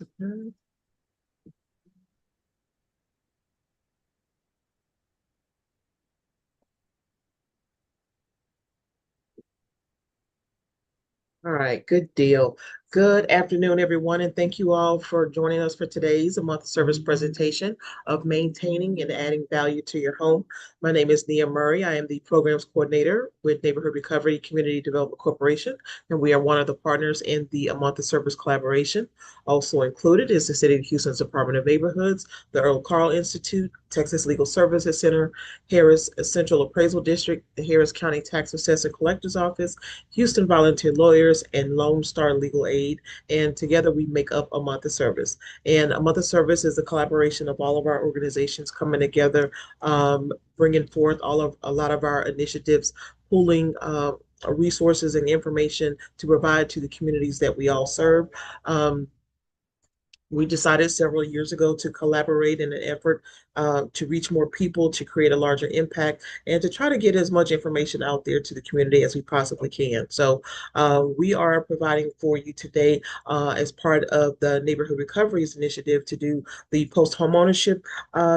Mhm. All right, good deal. Good afternoon, everyone, and thank you all for joining us for today's a month service presentation of maintaining and adding value to your home. My name is Nia Murray. I am the programs coordinator with Neighborhood Recovery Community Development Corporation, and we are one of the partners in the a month of service collaboration. Also included is the City of Houston's Department of Neighborhoods, the Earl Carl Institute, Texas Legal Services Center, Harris Central Appraisal District, the Harris County Tax Assessor Collector's Office, Houston Volunteer Lawyers, and Lone Star Legal Aid. And together we make up a month of service. And a month of service is a collaboration of all of our organizations coming together, bringing forth a lot of our initiatives, pooling resources and information to provide to the communities that we all serve. We decided several years ago to collaborate in an effort to reach more people, to create a larger impact, and to try to get as much information out there to the community as we possibly can. So we are providing for you today as part of the Neighborhood Recoveries Initiative to do the post-home ownership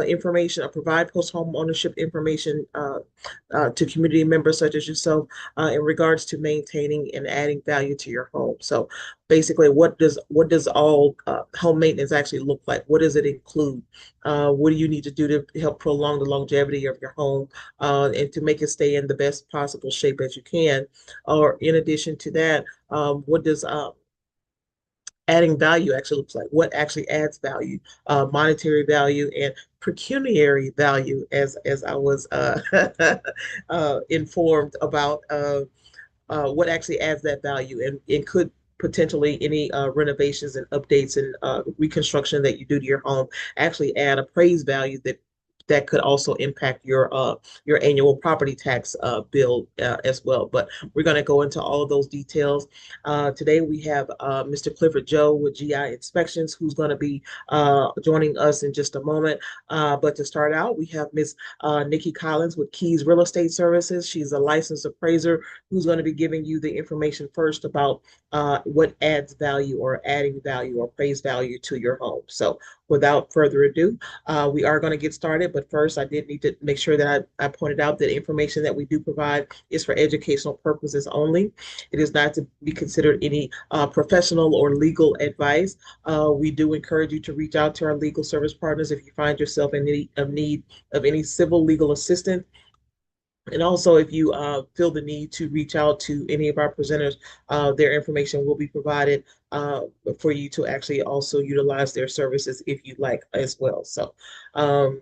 information, or provide post-home ownership information to community members such as yourself in regards to maintaining and adding value to your home. So basically, what does all home maintenance actually look like? What does it include? What do you need to do to help prolong the longevity of your home and to make it stay in the best possible shape as you can? Or in addition to that, what does adding value actually looks like? What actually adds value, monetary value, and pecuniary value, as I was informed about. What actually adds that value, and could potentially any renovations and updates and reconstruction that you do to your home actually add appraised value that could also impact your annual property tax bill as well. But we're going to go into all of those details. Today we have Mr. Clifford Joe with GI Inspections, who's going to be joining us in just a moment. But to start out, we have Ms. Nikki Collins with Keys Real Estate Services. She's a licensed appraiser who's going to be giving you the information first about what adds value or adding value or praise value to your home. So without further ado, we are going to get started, but first I did need to make sure that I pointed out that information that we do provide is for educational purposes only. It is not to be considered any professional or legal advice. We do encourage you to reach out to our legal service partners if you find yourself in need of any civil legal assistance. And also, if you feel the need to reach out to any of our presenters, their information will be provided for you to actually also utilize their services if you'd like as well. So um,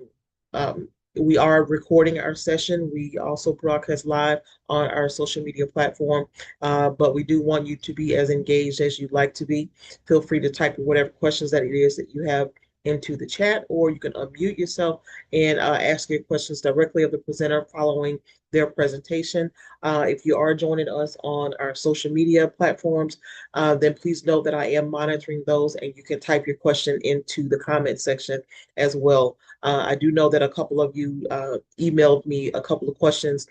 we are recording our session. We also broadcast live on our social media platform, but we do want you to be as engaged as you'd like to be. Feel free to type whatever questions that it is that you have into the chat, or you can unmute yourself and ask your questions directly of the presenter following their presentation. If you are joining us on our social media platforms, then please know that I am monitoring those, and you can type your question into the comment section as well. I do know that a couple of you emailed me a couple of questions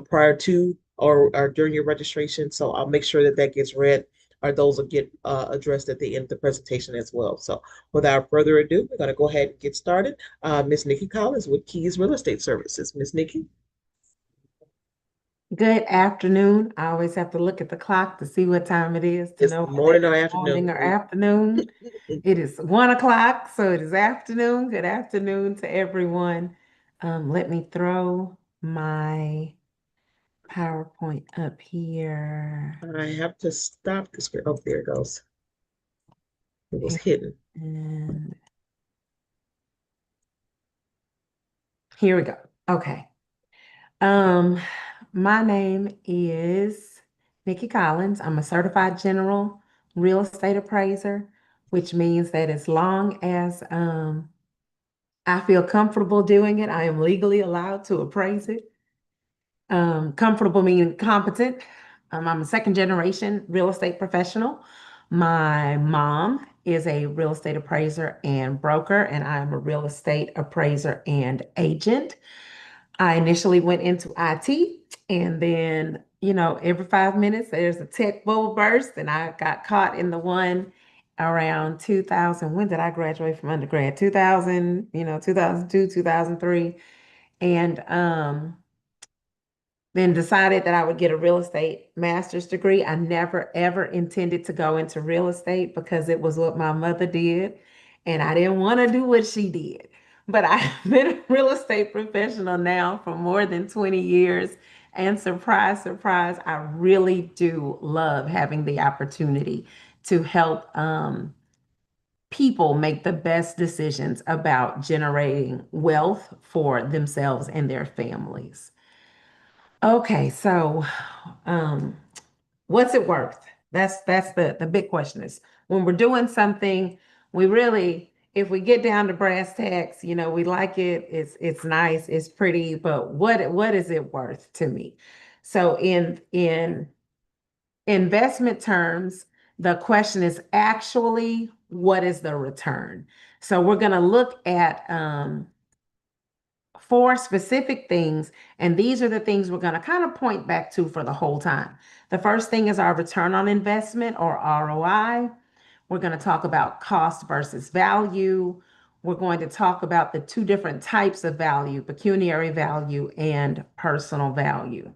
prior to or during your registration, so I'll make sure that that gets read, or those will get addressed at the end of the presentation as well. So without further ado, we're going to go ahead and get started. Ms. Nikki Collins with Keys Real Estate Services. Ms. Nikki. Good afternoon. I always have to look at the clock to see what time it is to It's know morning or whether it's afternoon. morning or afternoon. It is 1 o'clock, so it is afternoon. Good afternoon to everyone. Let me throw my PowerPoint up here. I have to stop the screen. Oh, there it goes. It was hidden. And here we go. Okay. My name is Nikki Collins. I'm a certified general real estate appraiser, which means that as long as I feel comfortable doing it, I am legally allowed to appraise it. Comfortable meaning competent. I'm a second generation real estate professional. My mom is a real estate appraiser and broker, and I'm a real estate appraiser and agent. I initially went into IT, and then, every 5 minutes there's a tech bubble burst, and I got caught in the one around 2000. When did I graduate from undergrad? 2000, 2002, 2003. And then decided that I would get a real estate master's degree. I never ever intended to go into real estate because it was what my mother did, and I didn't want to do what she did. But I've been a real estate professional now for more than 20 years. And surprise, surprise, I really do love having the opportunity to help people make the best decisions about generating wealth for themselves and their families. Okay, so um, what's it worth? That's the big question is when we're doing something, we really, if we get down to brass tacks, we like it, it's nice, it's pretty, but what is it worth to me? So in investment terms, the question is actually what is the return? So we're going to look at four specific things, and these are the things we're going to kind of point back to for the whole time. The first thing is our return on investment or ROI. We're going to talk about cost versus value. We're going to talk about the two different types of value, pecuniary value and personal value.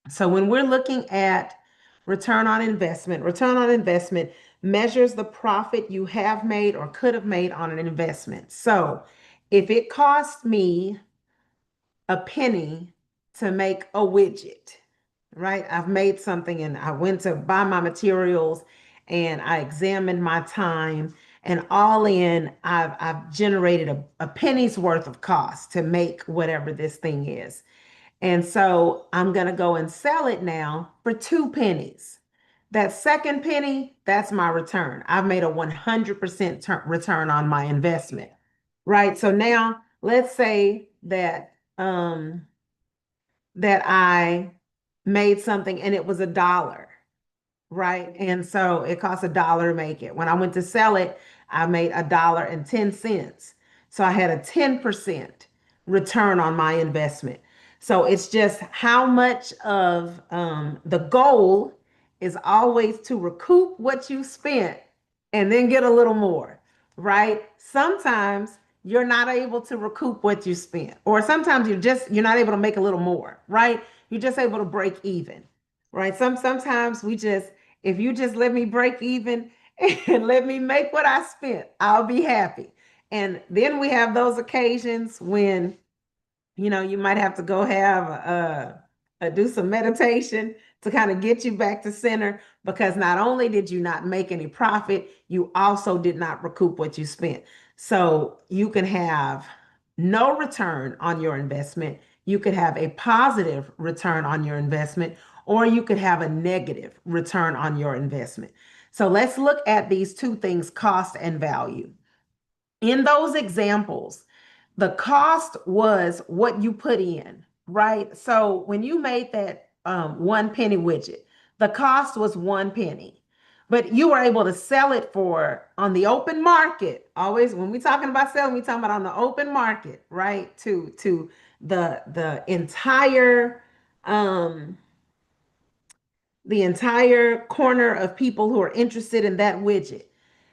So when we're looking at return on investment measures the profit you have made or could have made on an investment. So if it cost me a penny to make a widget, right? I've made something and I went to buy my materials and I examined my time and all in, I've generated a penny's worth of cost to make whatever this thing is. And so I'm going to go and sell it now for 2 pennies. That second penny, that's my return. I've made a 100% return on my investment, right? So now let's say that I made something and it was $1, right? And so it costs $1 to make it. When I went to sell it, I made $1.10. So I had a 10% return on my investment. So it's just how much of the goal is always to recoup what you spent and then get a little more, right? Sometimes you're not able to recoup what you spent, or sometimes you're not able to make a little more, right? You're just able to break even, right? Sometimes we just if you just let me break even and let me make what I spent, I'll be happy. And then we have those occasions when you might have to go have do some meditation to kind of get you back to center because not only did you not make any profit, you also did not recoup what you spent. So you can have no return on your investment. You could have a positive return on your investment, or you could have a negative return on your investment. So let's look at these two things, cost and value. In those examples, the cost was what you put in, right? So when you made that 1 penny widget, the cost was 1 penny, but you were able to sell it for on the open market. Always, when we're talking about selling, we're talking about on the open market, right? To um, the entire corner of people who are interested in that widget.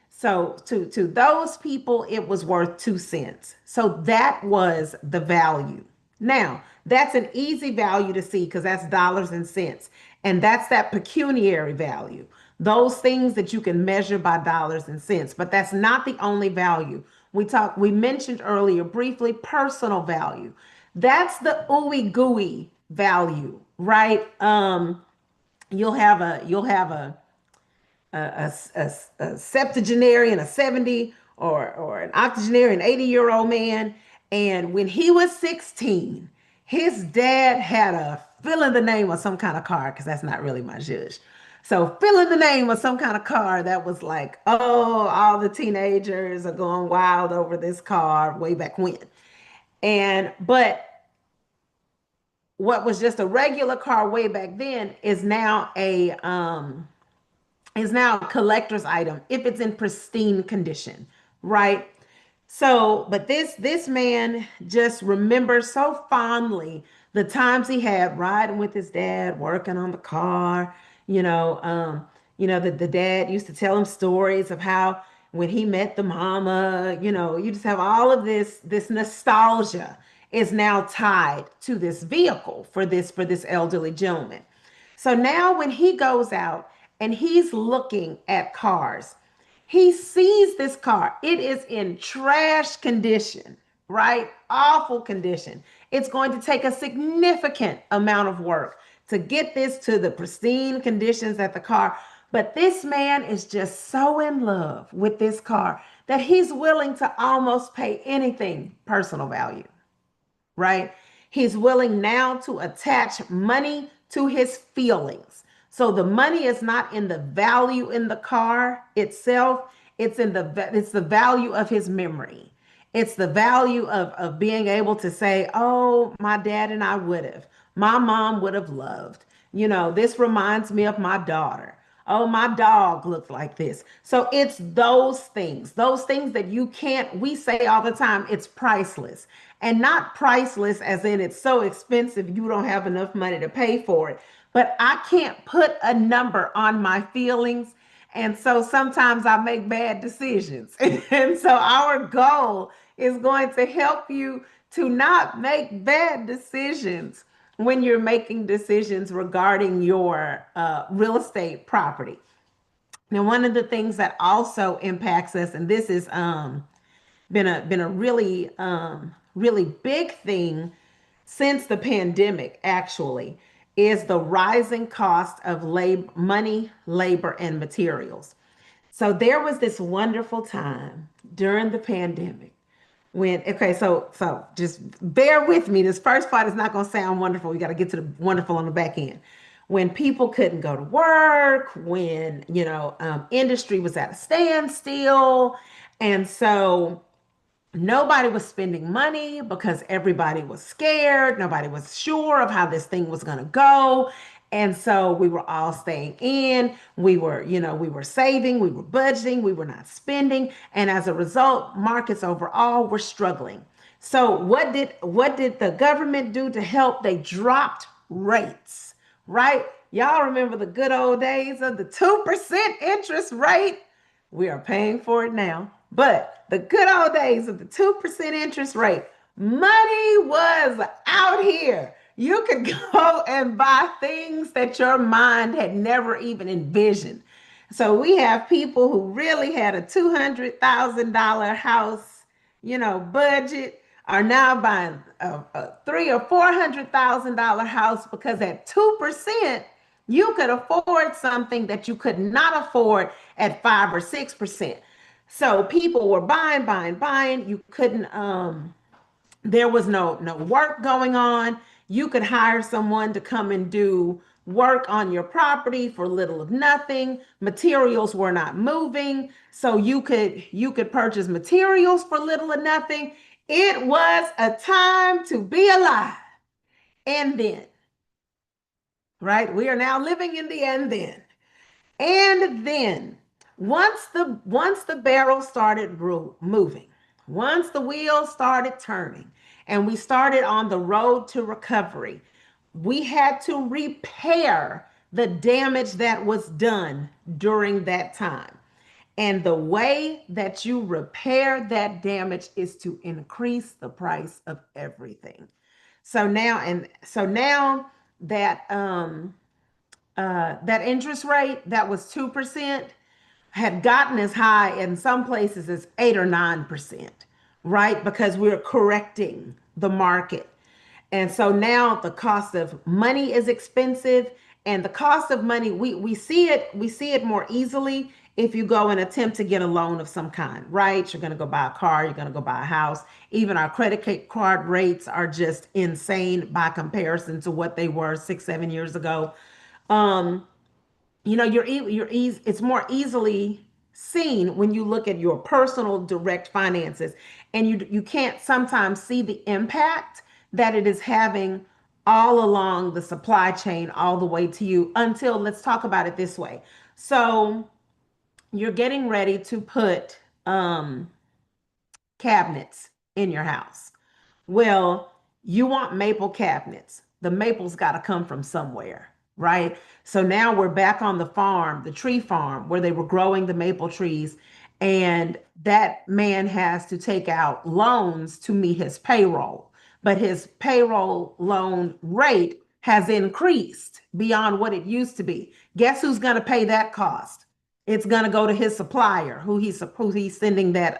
So to those people, it was worth 2 cents. So that was the value. Now, that's an easy value to see because that's dollars and cents. And that's that pecuniary value. Those things that you can measure by dollars and cents, but that's not the only value. We mentioned earlier briefly personal value. That's the ooey gooey value, right? You'll have a septuagenarian, a 70 or an octogenarian, 80-year-old man. And when he was 16, his dad had a fill in the name of some kind of car, because that's not really my judge. So fill in the name of some kind of car that was like, oh, all the teenagers are going wild over this car way back when. But what was just a regular car way back then is now a collector's item if it's in pristine condition, right? So, but this man just remembers so fondly the times he had riding with his dad, working on the car, you know, um, the dad used to tell him stories of how when he met the mama, you just have all of this nostalgia is now tied to this vehicle for this elderly gentleman. So now when he goes out and he's looking at cars, he sees this car. It is in trash condition, right? Awful condition. It's going to take a significant amount of work to get this to the pristine conditions at the car. But this man is just so in love with this car that he's willing to almost pay anything personal value, right? He's willing now to attach money to his feelings. So the money is not in the value in the car itself, it's the value of his memory. It's the value of being able to say, "Oh, my dad and I would have. My mom would have loved. This reminds me of my daughter. Oh, my dog looked like this." So it's those things that you can't, we say all the time, it's priceless. And not priceless as in it's so expensive you don't have enough money to pay for it. But I can't put a number on my feelings. And so sometimes I make bad decisions. And so our goal is going to help you to not make bad decisions when you're making decisions regarding your real estate property. Now, one of the things that also impacts us, and this is been a really big thing since the pandemic, actually, is the rising cost of money, labor, and materials. So there was this wonderful time during the pandemic when, okay, so just bear with me. This first part is not going to sound wonderful. We got to get to the wonderful on the back end. When people couldn't go to work, when industry was at a standstill, and so nobody was spending money because everybody was scared. Nobody was sure of how this thing was going to go. And so we were all staying in. We were saving, we were budgeting, we were not spending. And as a result, markets overall were struggling. So what did the government do to help? They dropped rates, right? Y'all remember the good old days of the 2% interest rate? We are paying for it now. But the good old days of the 2% interest rate, money was out here. You could go and buy things that your mind had never even envisioned. So we have people who really had a $200,000 house, budget, are now buying a three or $400,000 house because at 2%, you could afford something that you could not afford at 5 or 6%. So people were buying, buying, buying. You couldn't, there was no work going on. You could hire someone to come and do work on your property for little of nothing. Materials were not moving, so you could purchase materials for little or nothing. It was a time to be alive. And then, right? We are now living in the and then. And then once the barrel started moving, once the wheels started turning, and we started on the road to recovery, we had to repair the damage that was done during that time. And the way that you repair that damage is to increase the price of everything. So now that interest rate that was 2% had gotten as high in some places as 8 or 9%, right? Because we're correcting the market. And so now the cost of money is expensive, and the cost of money, we see it more easily if you go and attempt to get a loan of some kind, right? You're going to go buy a car, you're going to go buy a house. Even our credit card rates are just insane by comparison to what they were 6, 7 years ago. Um, it's more easily seen when you look at your personal direct finances, and you can't sometimes see the impact that it is having all along the supply chain all the way to you until, let's talk about it this way. So you're getting ready to put cabinets in your house. Well, you want maple cabinets. The maple's got to come from somewhere, right? So now we're back on the farm, the tree farm, where they were growing the maple trees. And that man has to take out loans to meet his payroll. But his payroll loan rate has increased beyond what it used to be. Guess who's going to pay that cost? It's going to go to his supplier, who he's sending that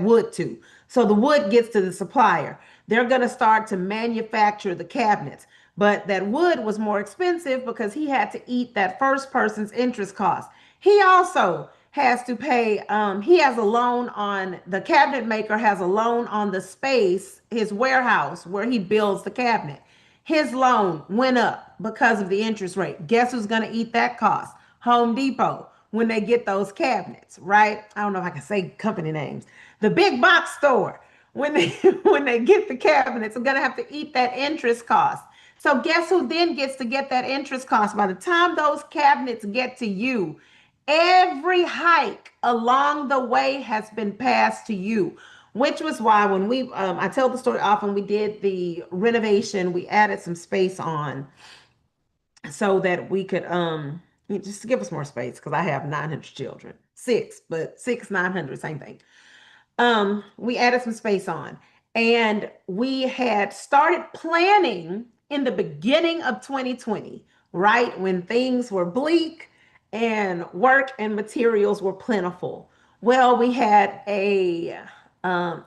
wood to. So the wood gets to the supplier. They're going to start to manufacture the cabinets. But that wood was more expensive because he had to eat that first person's interest cost. He also has to pay, he has a loan on, the cabinet maker has a loan on the space, his warehouse where he builds the cabinet. His loan went up because of the interest rate. Guess who's going to eat that cost? Home Depot, when they get those cabinets, right? I don't know if I can say company names. The big box store, when they when they get the cabinets, are going to have to eat that interest cost. So guess who then gets to get that interest cost? By the time those cabinets get to you, every hike along the way has been passed to you, which was why when I tell the story often, we did the renovation, we added some space on so that we could just to give us more space because I have 900 children, six, but six, 900, same thing. We added some space on, and we had started planning in the beginning of 2020, right when things were bleak and work and materials were plentiful. Well, we had a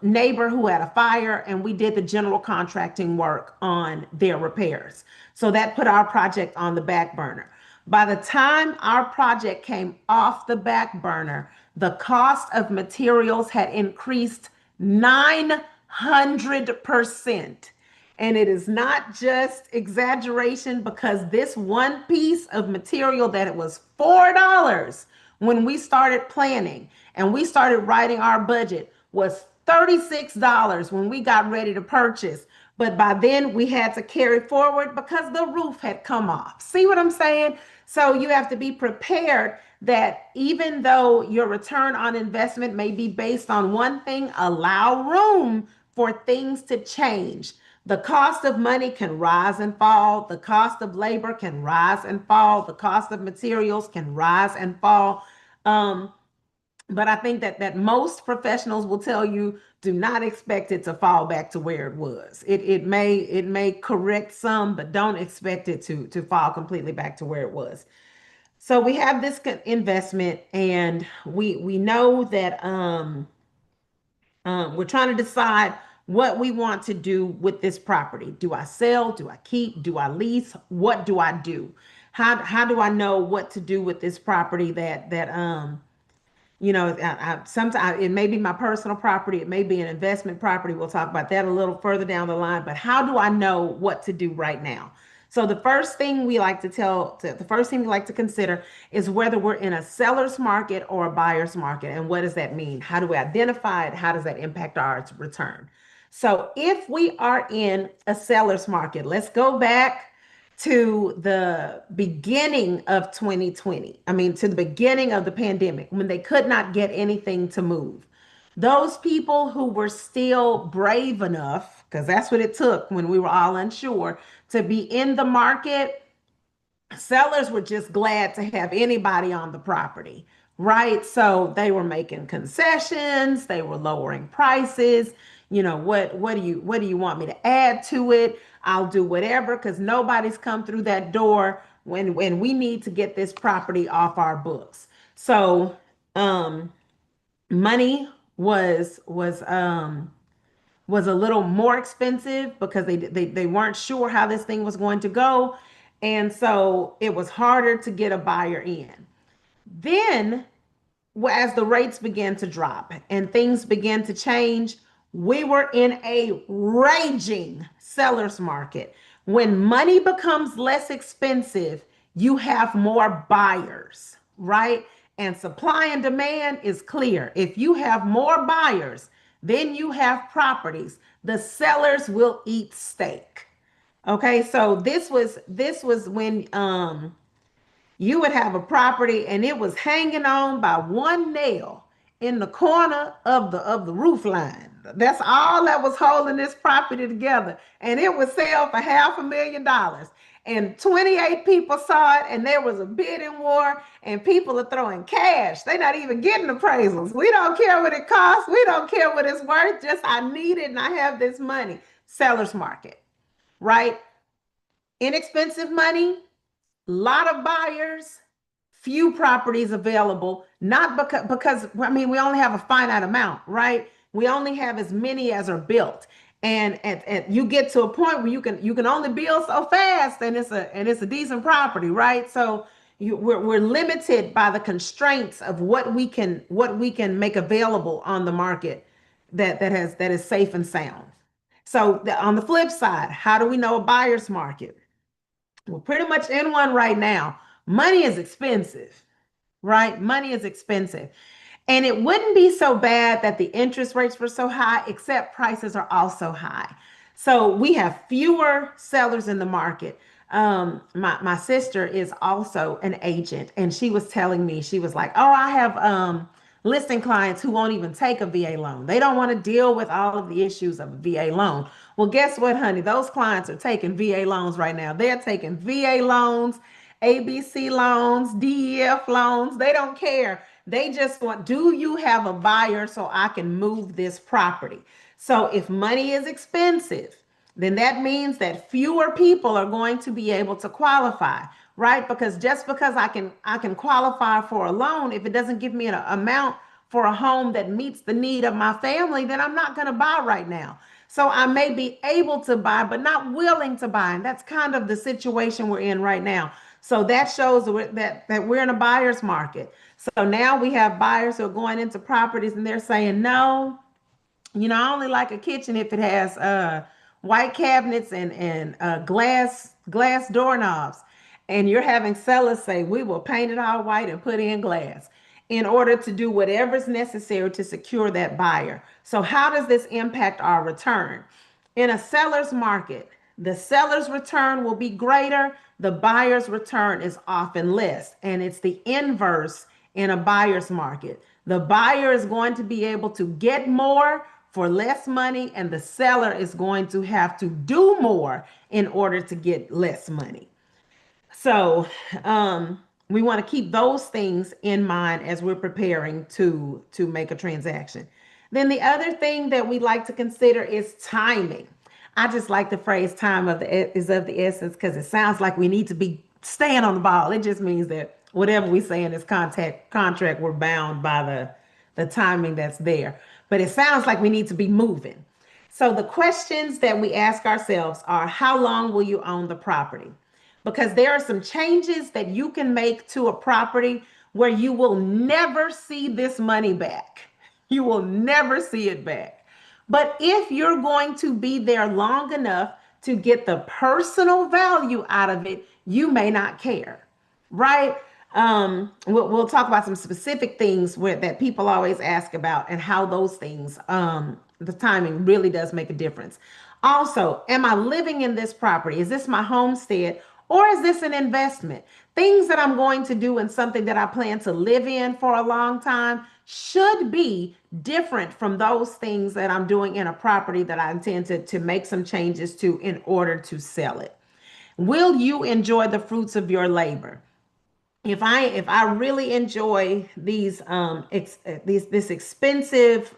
neighbor who had a fire, and we did the general contracting work on their repairs. So that put our project on the back burner. By the time our project came off the back burner, the cost of materials had increased 900%. And it is not just exaggeration because this one piece of material that it was $4 when we started planning and we started writing our budget was $36 when we got ready to purchase. But by then we had to carry forward because the roof had come off. See what I'm saying? So you have to be prepared that even though your return on investment may be based on one thing, allow room for things to change. The cost of money can rise and fall. The cost of labor can rise and fall. The cost of materials can rise and fall. Um, but I think that most professionals will tell you do not expect it to fall back to where it was. It may correct some, but don't expect it to fall completely back to where it was. So we have this investment, and we know that we're trying to decide what we want to do with this property. Do I sell? Do I keep? Do I lease? What do I do? How do I know what to do with this property sometimes it may be my personal property, it may be an investment property. We'll talk about that a little further down the line, but how do I know what to do right now? So the first thing we like to consider is whether we're in a seller's market or a buyer's market. And what does that mean? How do we identify it? How does that impact our return? So if we are in a seller's market, let's go back to the beginning of 2020. I mean, to the beginning of the pandemic when they could not get anything to move. Those people who were still brave enough, because that's what it took when we were all unsure, to be in the market, sellers were just glad to have anybody on the property, right? So they were making concessions, they were lowering prices. What do you want me to add to it? I'll do whatever because nobody's come through that door when we need to get this property off our books. So money was a little more expensive because they weren't sure how this thing was going to go. And so it was harder to get a buyer in. Then, as the rates began to drop and things began to change, we were in a raging seller's market. When money becomes less expensive, you have more buyers, right? And supply and demand is clear. If you have more buyers, then you have properties. The sellers will eat steak. Okay, so this was when you would have a property and it was hanging on by one nail in the corner of the roof line. That's all that was holding this property together, and it would sell for $500,000. and 28 people saw it, and there was a bidding war, and people are throwing cash. They're not even getting appraisals. We don't care what it costs. We don't care what it's worth. Just I need it and I have this money. Seller's market, right? Inexpensive money, lot of buyers, few properties available, not because I mean we only have a finite amount, right? We only have as many as are built. And you get to a point where you can only build so fast, and it's a decent property, right? So we're limited by the constraints of what we can make available on the market that is safe and sound. So on the flip side, how do we know a buyer's market? We're pretty much in one right now. Money is expensive, right? Money is expensive. And it wouldn't be so bad that the interest rates were so high, except prices are also high. So we have fewer sellers in the market. My sister is also an agent, and she was telling me, she was like, "Oh, I have listing clients who won't even take a VA loan. They don't want to deal with all of the issues of a VA loan." Well, guess what, honey? Those clients are taking VA loans right now. They're taking VA loans, ABC loans, DEF loans. They don't care. They just want, do you have a buyer so I can move this property? So if money is expensive, then that means that fewer people are going to be able to qualify, right? Because just because I can qualify for a loan, if it doesn't give me an amount for a home that meets the need of my family, then I'm not going to buy right now. So I may be able to buy, but not willing to buy. And that's kind of the situation we're in right now. So that shows that we're in a buyer's market. So now we have buyers who are going into properties and they're saying, no, I only like a kitchen if it has white cabinets and glass doorknobs. And you're having sellers say, we will paint it all white and put in glass in order to do whatever's necessary to secure that buyer. So how does this impact our return? In a seller's market, the seller's return will be greater, the buyer's return is often less. And it's the inverse in a buyer's market. The buyer is going to be able to get more for less money, and the seller is going to have to do more in order to get less money. So we want to keep those things in mind as we're preparing to make a transaction. Then the other thing that we like to consider is timing. I just like the phrase "time is of the essence" because it sounds like we need to be staying on the ball. It just means that whatever we say in this contract, we're bound by the timing that's there. But it sounds like we need to be moving. So the questions that we ask ourselves are, how long will you own the property? Because there are some changes that you can make to a property where you will never see this money back. You will never see it back. But if you're going to be there long enough to get the personal value out of it, you may not care, right? We'll talk about some specific things that people always ask about and how those things, the timing really does make a difference. Also, am I living in this property? Is this my homestead or is this an investment? Things that I'm going to do and something that I plan to live in for a long time should be different from those things that I'm doing in a property that I intend to make some changes to in order to sell it. Will you enjoy the fruits of your labor? If I really enjoy this expensive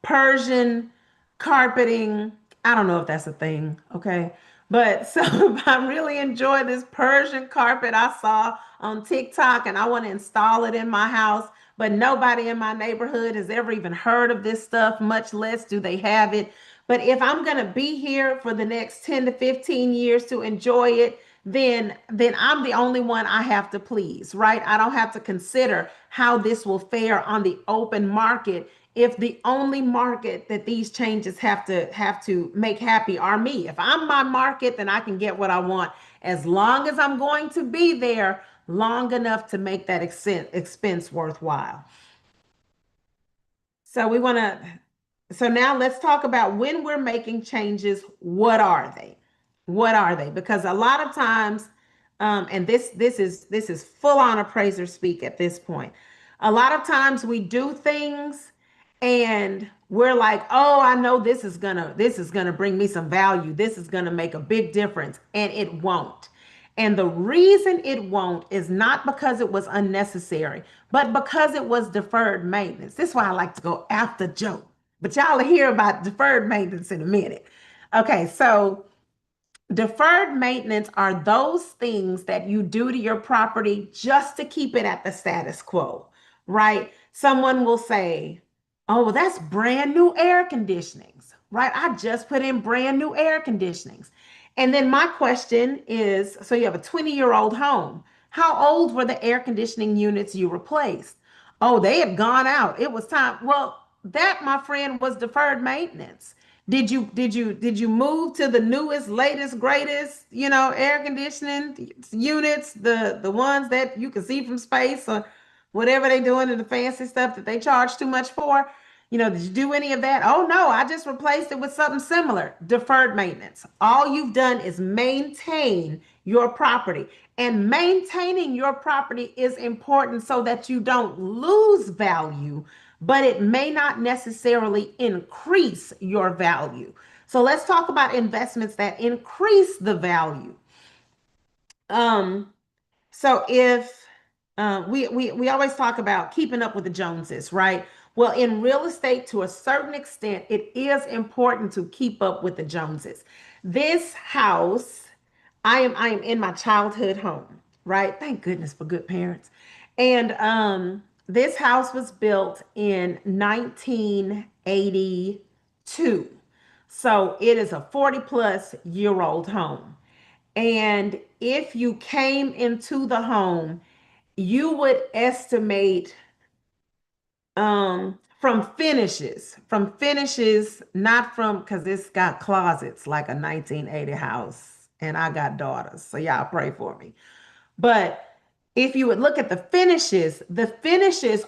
Persian carpeting, I don't know if that's a thing, okay? But so if I really enjoy this Persian carpet I saw on TikTok and I want to install it in my house, but nobody in my neighborhood has ever even heard of this stuff, much less do they have it. But if I'm going to be here for the next 10 to 15 years to enjoy it, then I'm the only one I have to please, right? I don't have to consider how this will fare on the open market if the only market that these changes have to make happy are me. If I'm my market, then I can get what I want as long as I'm going to be there long enough to make that expense worthwhile. So we want to, so now let's talk about when we're making changes, what are they? What are they? Because a lot of times, and this is full on appraiser speak at this point. A lot of times we do things And we're like, oh, I know this is gonna bring me some value. This is gonna make a big difference. And it won't. And the reason it won't is not because it was unnecessary, but because it was deferred maintenance. This is why I like to go after Joe. But y'all will hear about deferred maintenance in a minute. Okay, so deferred maintenance are those things that you do to your property just to keep it at the status quo, right? Someone will say, oh, well, that's brand new air conditionings, right? I just put in brand new air conditionings. And then my question is, so you have a 20-year-old home. How old were the air conditioning units you replaced? Oh, they had gone out. It was time. Well, that, my friend, was deferred maintenance. Did you move to the newest, latest, greatest, air conditioning units, the ones that you can see from space or whatever they doing in the fancy stuff that they charge too much for? Did you do any of that? Oh no, I just replaced it with something similar. Deferred maintenance. All you've done is maintain your property. And maintaining your property is important so that you don't lose value, but it may not necessarily increase your value. So let's talk about investments that increase the value. Um, so if we always talk about keeping up with the Joneses, right? Well, in real estate, to a certain extent, it is important to keep up with the Joneses. This house, I am in my childhood home, right? Thank goodness for good parents. And this house was built in 1982. So it is a 40 plus year old home. And if you came into the home, you would estimate from finishes, not from, because it's got closets like a 1980 house, and I got daughters, so y'all pray for me. But if you would look at the finishes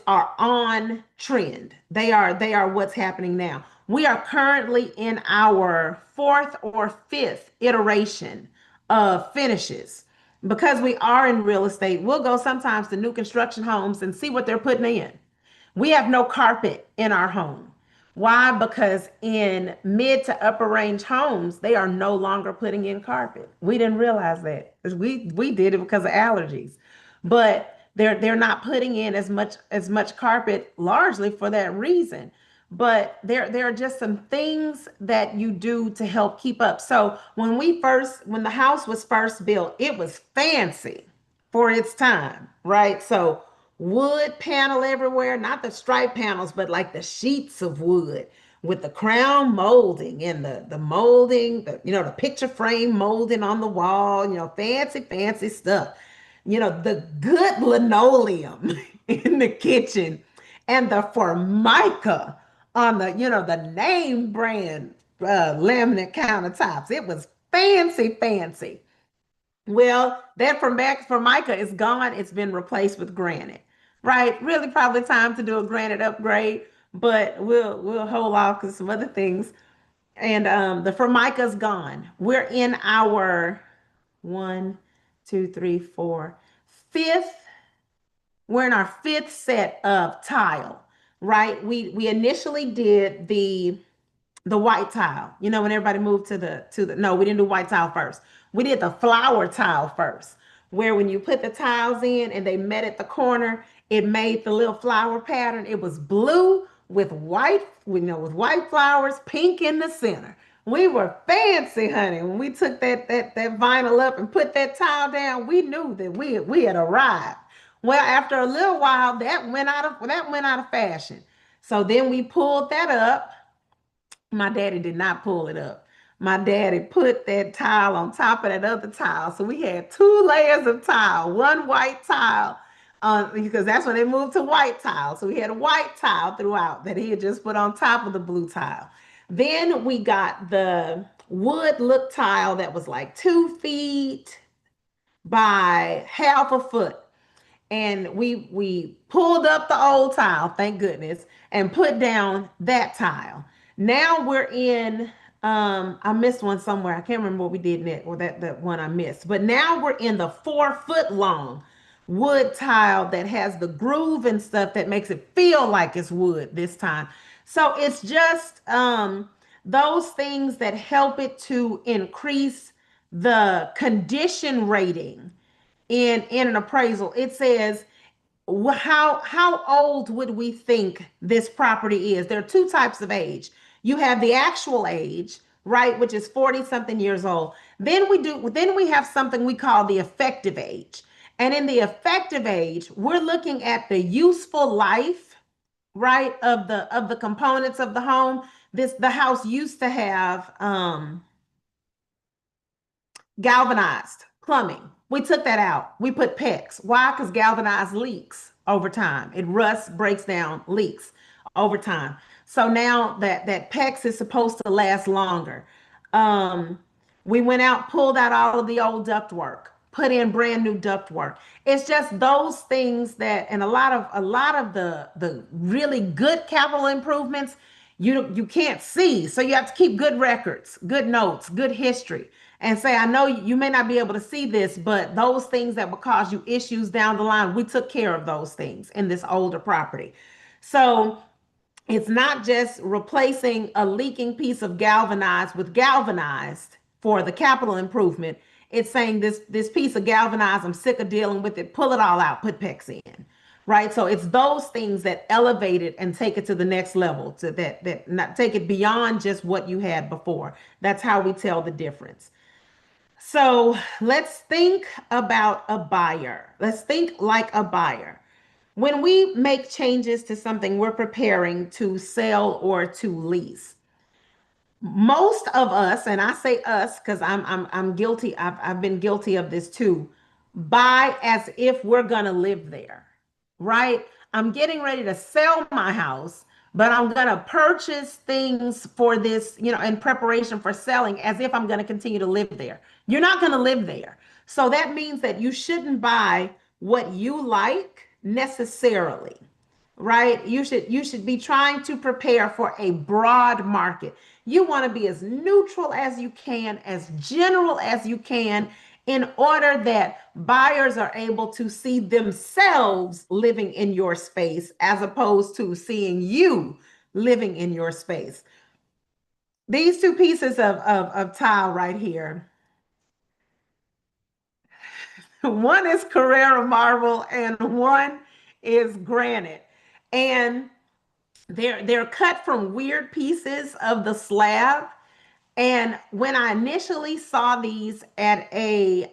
are on trend. They are what's happening now. We are currently in our fourth or fifth iteration of finishes. Because we are in real estate, we'll go sometimes to new construction homes and see what they're putting in. We have no carpet in our home. Why? Because in mid to upper range homes, they are no longer putting in carpet. We didn't realize that. We did it because of allergies. But they're not putting in as much carpet largely for that reason. But there are just some things that you do to help keep up. So when the house was first built, it was fancy for its time, right? So wood panel everywhere, not the stripe panels, but like the sheets of wood with the crown molding and the molding, the picture frame molding on the wall, fancy, fancy stuff. The good linoleum in the kitchen and the formica on the name brand laminate countertops. It was fancy, fancy. Well, that Formica is gone. It's been replaced with granite, right? Really, probably time to do a granite upgrade, but we'll hold off because some other things. And the Formica's gone. We're in our one, two, three, four, fifth. We're in our fifth set of tile, right? We initially did the white tile. When everybody moved to the no, we didn't do white tile first. We did the flower tile first, where when you put the tiles in and they met at the corner, it made the little flower pattern. It was blue with white, with white flowers, pink in the center. We were fancy, honey. When we took that vinyl up and put that tile down, we knew that we had arrived. Well, after a little while, that went out of fashion. So then we pulled that up. My daddy did not pull it up. My daddy put that tile on top of that other tile. So we had two layers of tile, one white tile, because that's when they moved to white tile. So we had a white tile throughout that he had just put on top of the blue tile. Then we got the wood look tile that was like 2 feet by half a foot, and we pulled up the old tile, thank goodness, and put down that tile. Now we're in I missed one somewhere. I can't remember what we did next, or that one I missed. But now we're in the 4 foot long wood tile that has the groove and stuff that makes it feel like it's wood this time. So it's just those things that help it to increase the condition rating in an appraisal. It says how old would we think this property is? There are two types of age. You have the actual age, right, which is 40 something years old. Then we have something we call the effective age. And in the effective age, we're looking at the useful life, right, of the components of the home. The house used to have galvanized plumbing. We took that out. We put PEX. Why? Because galvanized leaks over time. It rusts, breaks down, leaks over time. So now that PEX is supposed to last longer. Um, we went out, pulled out all of the old ductwork, put in brand new ductwork. It's just those things that, and a lot of the really good capital improvements, you can't see. So you have to keep good records, good notes, good history, and say, I know you may not be able to see this, but those things that will cause you issues down the line, we took care of those things in this older property. So it's not just replacing a leaking piece of galvanized with galvanized for the capital improvement. It's saying this piece of galvanized, I'm sick of dealing with it. Pull it all out, put PEX in. Right. So it's those things that elevate it and take it to the next level, to that not take it beyond just what you had before. That's how we tell the difference. So let's think about a buyer. Let's think like a buyer. When we make changes to something we're preparing to sell or to lease, most of us, and I say us because I'm guilty, I've been guilty of this too, buy as if we're gonna live there, right? I'm getting ready to sell my house, but I'm gonna purchase things for this, in preparation for selling as if I'm gonna continue to live there. You're not gonna live there. So that means that you shouldn't buy what you like necessarily, right? You should be trying to prepare for a broad market. You want to be as neutral as you can, as general as you can, in order that buyers are able to see themselves living in your space as opposed to seeing you living in your space. These two pieces of tile right here, one is Carrara marble and one is granite. And they're cut from weird pieces of the slab. And when I initially saw these at a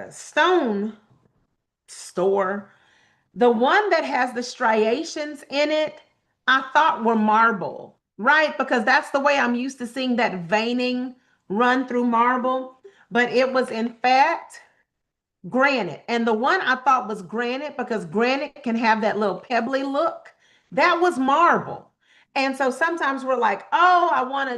stone store, the one that has the striations in it, I thought were marble, right? Because that's the way I'm used to seeing that veining run through marble. But it was in fact granite. And the one I thought was granite because granite can have that little pebbly look. That was marble. And so sometimes we're like, "Oh, I want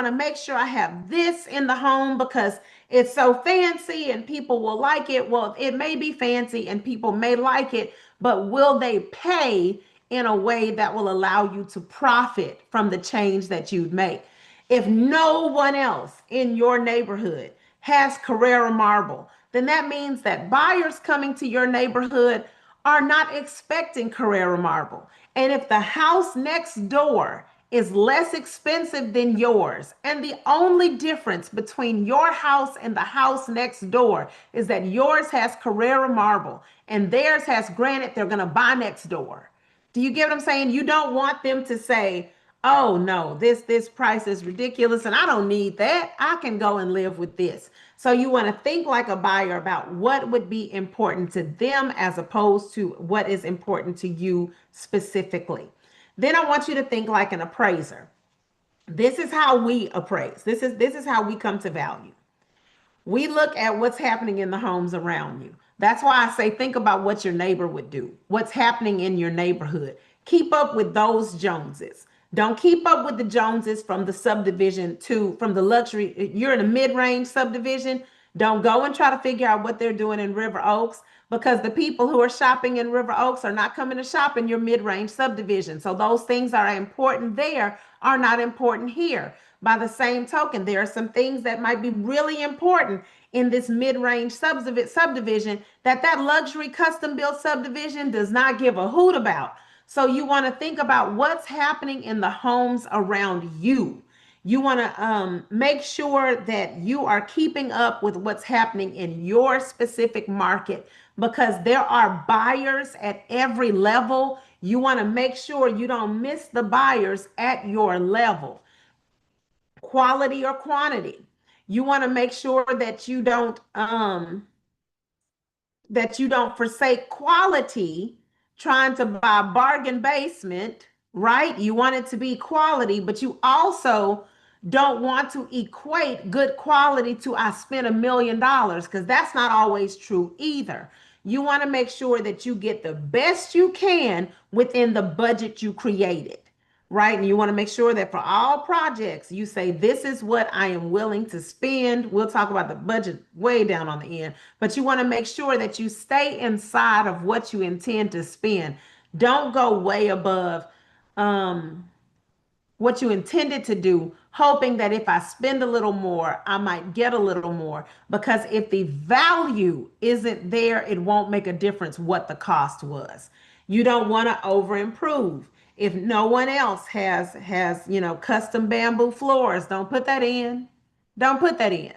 to make sure I have this in the home because it's so fancy and people will like it." Well, it may be fancy and people may like it, but will they pay in a way that will allow you to profit from the change that you'd make? If no one else in your neighborhood has Carrera marble, then that means that buyers coming to your neighborhood are not expecting Carrera marble. And if the house next door is less expensive than yours, and the only difference between your house and the house next door is that yours has Carrera marble and theirs has granite, they're going to buy next door. Do you get what I'm saying? You don't want them to say, "Oh no, this price is ridiculous and I don't need that. I can go and live with this." So you want to think like a buyer about what would be important to them as opposed to what is important to you specifically. Then I want you to think like an appraiser. This is how we appraise. This is how we come to value. We look at what's happening in the homes around you. That's why I say think about what your neighbor would do, what's happening in your neighborhood. Keep up with those Joneses. Don't keep up with the Joneses from the subdivision to from the luxury. You're in a mid-range subdivision. Don't go and try to figure out what they're doing in River Oaks because the people who are shopping in River Oaks are not coming to shop in your mid-range subdivision. So those things that are important there are not important here. By the same token, there are some things that might be really important in this mid-range subdivision that that luxury custom built subdivision does not give a hoot about. So you want to think about what's happening in the homes around you. You want to make sure that you are keeping up with what's happening in your specific market because there are buyers at every level. You want to make sure you don't miss the buyers at your level, quality or quantity. You want to make sure that you don't forsake quality trying to buy bargain basement, right? You want it to be quality, but you also don't want to equate good quality to I spent $1 million because that's not always true either. You want to make sure that you get the best you can within the budget you created, right? And you want to make sure that for all projects, you say, this is what I am willing to spend. We'll talk about the budget way down on the end, but you want to make sure that you stay inside of what you intend to spend. Don't go way above um, what you intended to do, hoping that if I spend a little more, I might get a little more. Because if the value isn't there, it won't make a difference what the cost was. You don't want to over improve. If no one else has custom bamboo floors, don't put that in. Don't put that in.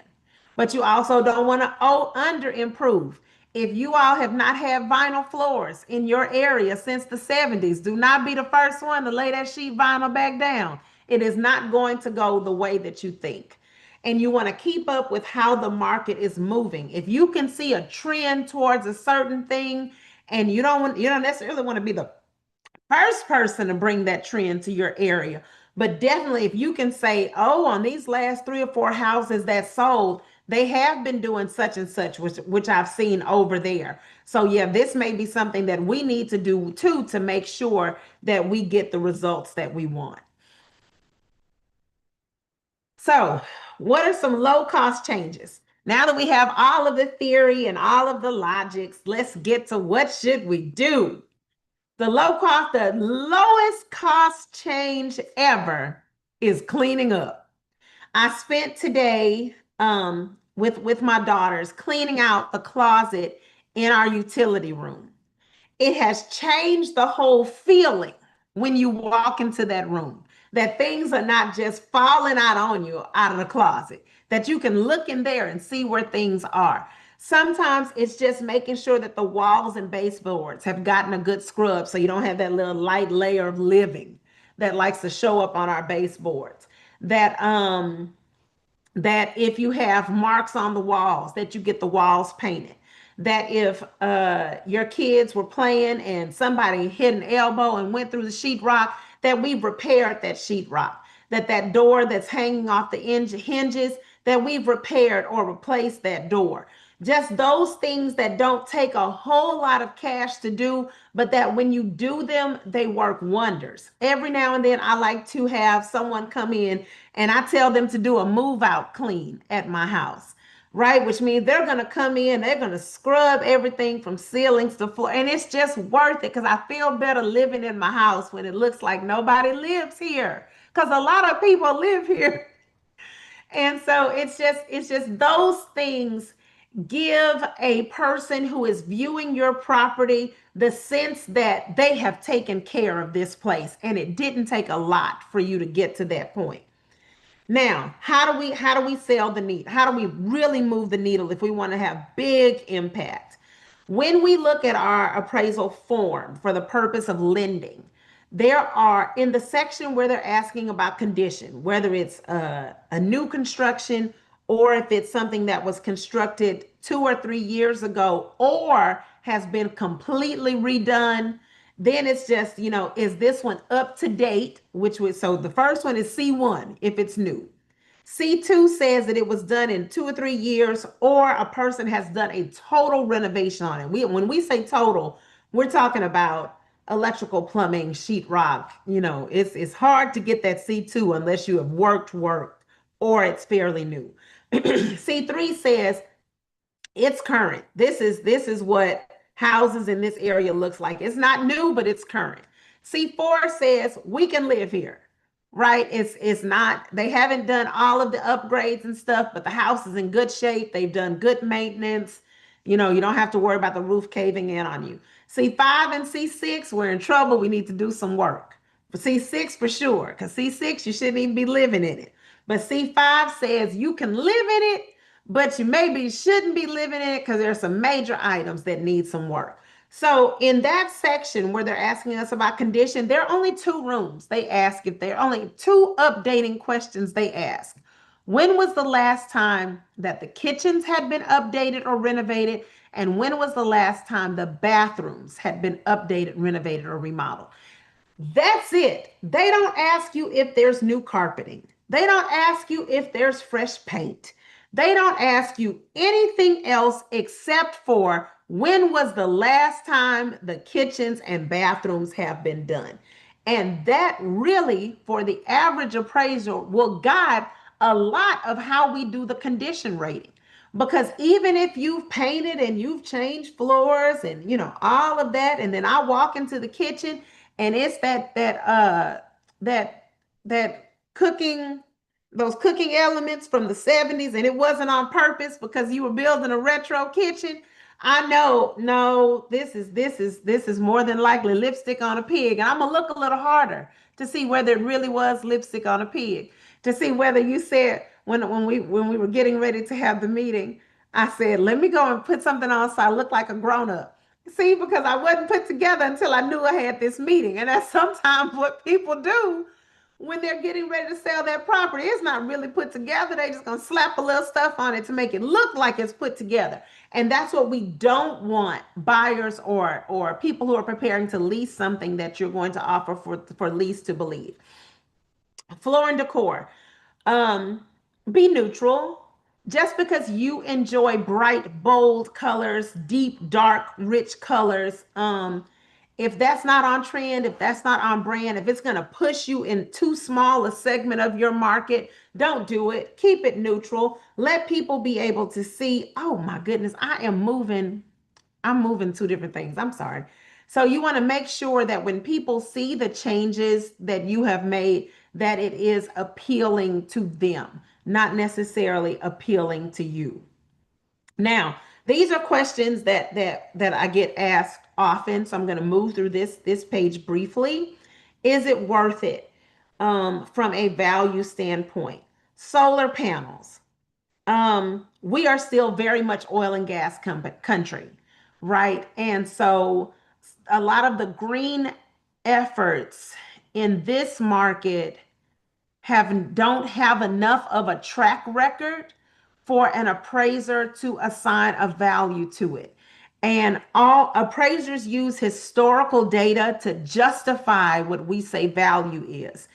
But you also don't want to under improve. If you all have not had vinyl floors in your area since the 70s, do not be the first one to lay that sheet vinyl back down. It is not going to go the way that you think. And you want to keep up with how the market is moving. If you can see a trend towards a certain thing and you don't necessarily want to be the first person to bring that trend to your area. But definitely, if you can say, oh, on these last 3 or 4 houses that sold, they have been doing such and such, which I've seen over there. So, yeah, this may be something that we need to do too to make sure that we get the results that we want. So, what are some low cost changes? Now that we have all of the theory and all of the logics, let's get to what should we do? The lowest cost change ever is cleaning up. I spent today with my daughters cleaning out the closet in our utility room. It has changed the whole feeling when you walk into that room, that things are not just falling out on you out of the closet, that you can look in there and see where things are. Sometimes it's just making sure that the walls and baseboards have gotten a good scrub so you don't have that little light layer of living that likes to show up on our baseboards. That if you have marks on the walls, that you get the walls painted. That if your kids were playing and somebody hit an elbow and went through the sheetrock, that we've repaired that sheetrock. That door that's hanging off the hinges, that we've repaired or replaced that door. Just those things that don't take a whole lot of cash to do, but that when you do them, they work wonders. Every now and then, I like to have someone come in and I tell them to do a move out clean at my house, right? Which means they're going to come in, they're going to scrub everything from ceilings to floor. And it's just worth it because I feel better living in my house when it looks like nobody lives here because a lot of people live here. And so it's just those things give a person who is viewing your property the sense that they have taken care of this place and it didn't take a lot for you to get to that point. Now, how do we sell the need? How do we really move the needle if we want to have big impact? When we look at our appraisal form for the purpose of lending, there are in the section where they're asking about condition, whether it's a new construction or if it's something that was constructed 2 or 3 years ago or has been completely redone. Then it's just, is this one up to date? So the first one is C1 if it's new. C2 says that it was done in 2 or 3 years, or a person has done a total renovation on it. When we say total, we're talking about electrical, plumbing, sheetrock. It's hard to get that C2 unless you have worked, or it's fairly new. C3 says it's current. This is what houses in this area looks like. It's not new, but it's current. C4 says we can live here. right? It's not, they haven't done all of the upgrades and stuff, but the house is in good shape. They've done good maintenance. You know, you don't have to worry about the roof caving in on you. C5 and C6, we're in trouble. We need to do some work. For C6 for sure, because C6, you shouldn't even be living in it. But C5 says you can live in it, but you maybe shouldn't be living in it because there are some major items that need some work. So in that section where they're asking us about condition, there are only two rooms. They ask if there are only two updating questions they ask. When was the last time that the kitchens had been updated or renovated? And when was the last time the bathrooms had been updated, renovated, or remodeled? That's it. They don't ask you if there's new carpeting. They don't ask you if there's fresh paint. They don't ask you anything else except for when was the last time the kitchens and bathrooms have been done. And that really, for the average appraiser, will guide a lot of how we do the condition rating. Because even if you've painted and you've changed floors and all of that, and then I walk into the kitchen and it's that that cooking, those cooking elements from the 70s, and it wasn't on purpose because you were building a retro kitchen. I know, no, this is more than likely lipstick on a pig. And I'm gonna look a little harder to see whether it really was lipstick on a pig, to see whether you said when we were getting ready to have the meeting, I said, let me go and put something on so I look like a grown-up. See, because I wasn't put together until I knew I had this meeting. And that's sometimes what people do when they're getting ready to sell their property. It's not really put together. They're just going to slap a little stuff on it to make it look like it's put together. And that's what we don't want buyers or people who are preparing to lease something that you're going to offer for lease to believe. Floor and decor. Um, be neutral. Just because you enjoy bright, bold colors, deep, dark, rich colors, if that's not on trend, if that's not on brand, if it's going to push you in too small a segment of your market, don't do it. Keep it neutral. Let people be able to see, oh my goodness, I'm moving two different things. I'm sorry. So you want to make sure that when people see the changes that you have made, that it is appealing to them, not necessarily appealing to you. Now, these are questions that I get asked often, so I'm going to move through this page briefly. Is it worth it from a value standpoint? Solar panels. We are still very much oil and gas country, right? And so a lot of the green efforts in this market don't have enough of a track record for an appraiser to assign a value to it. And all appraisers use historical data to justify what we say value is.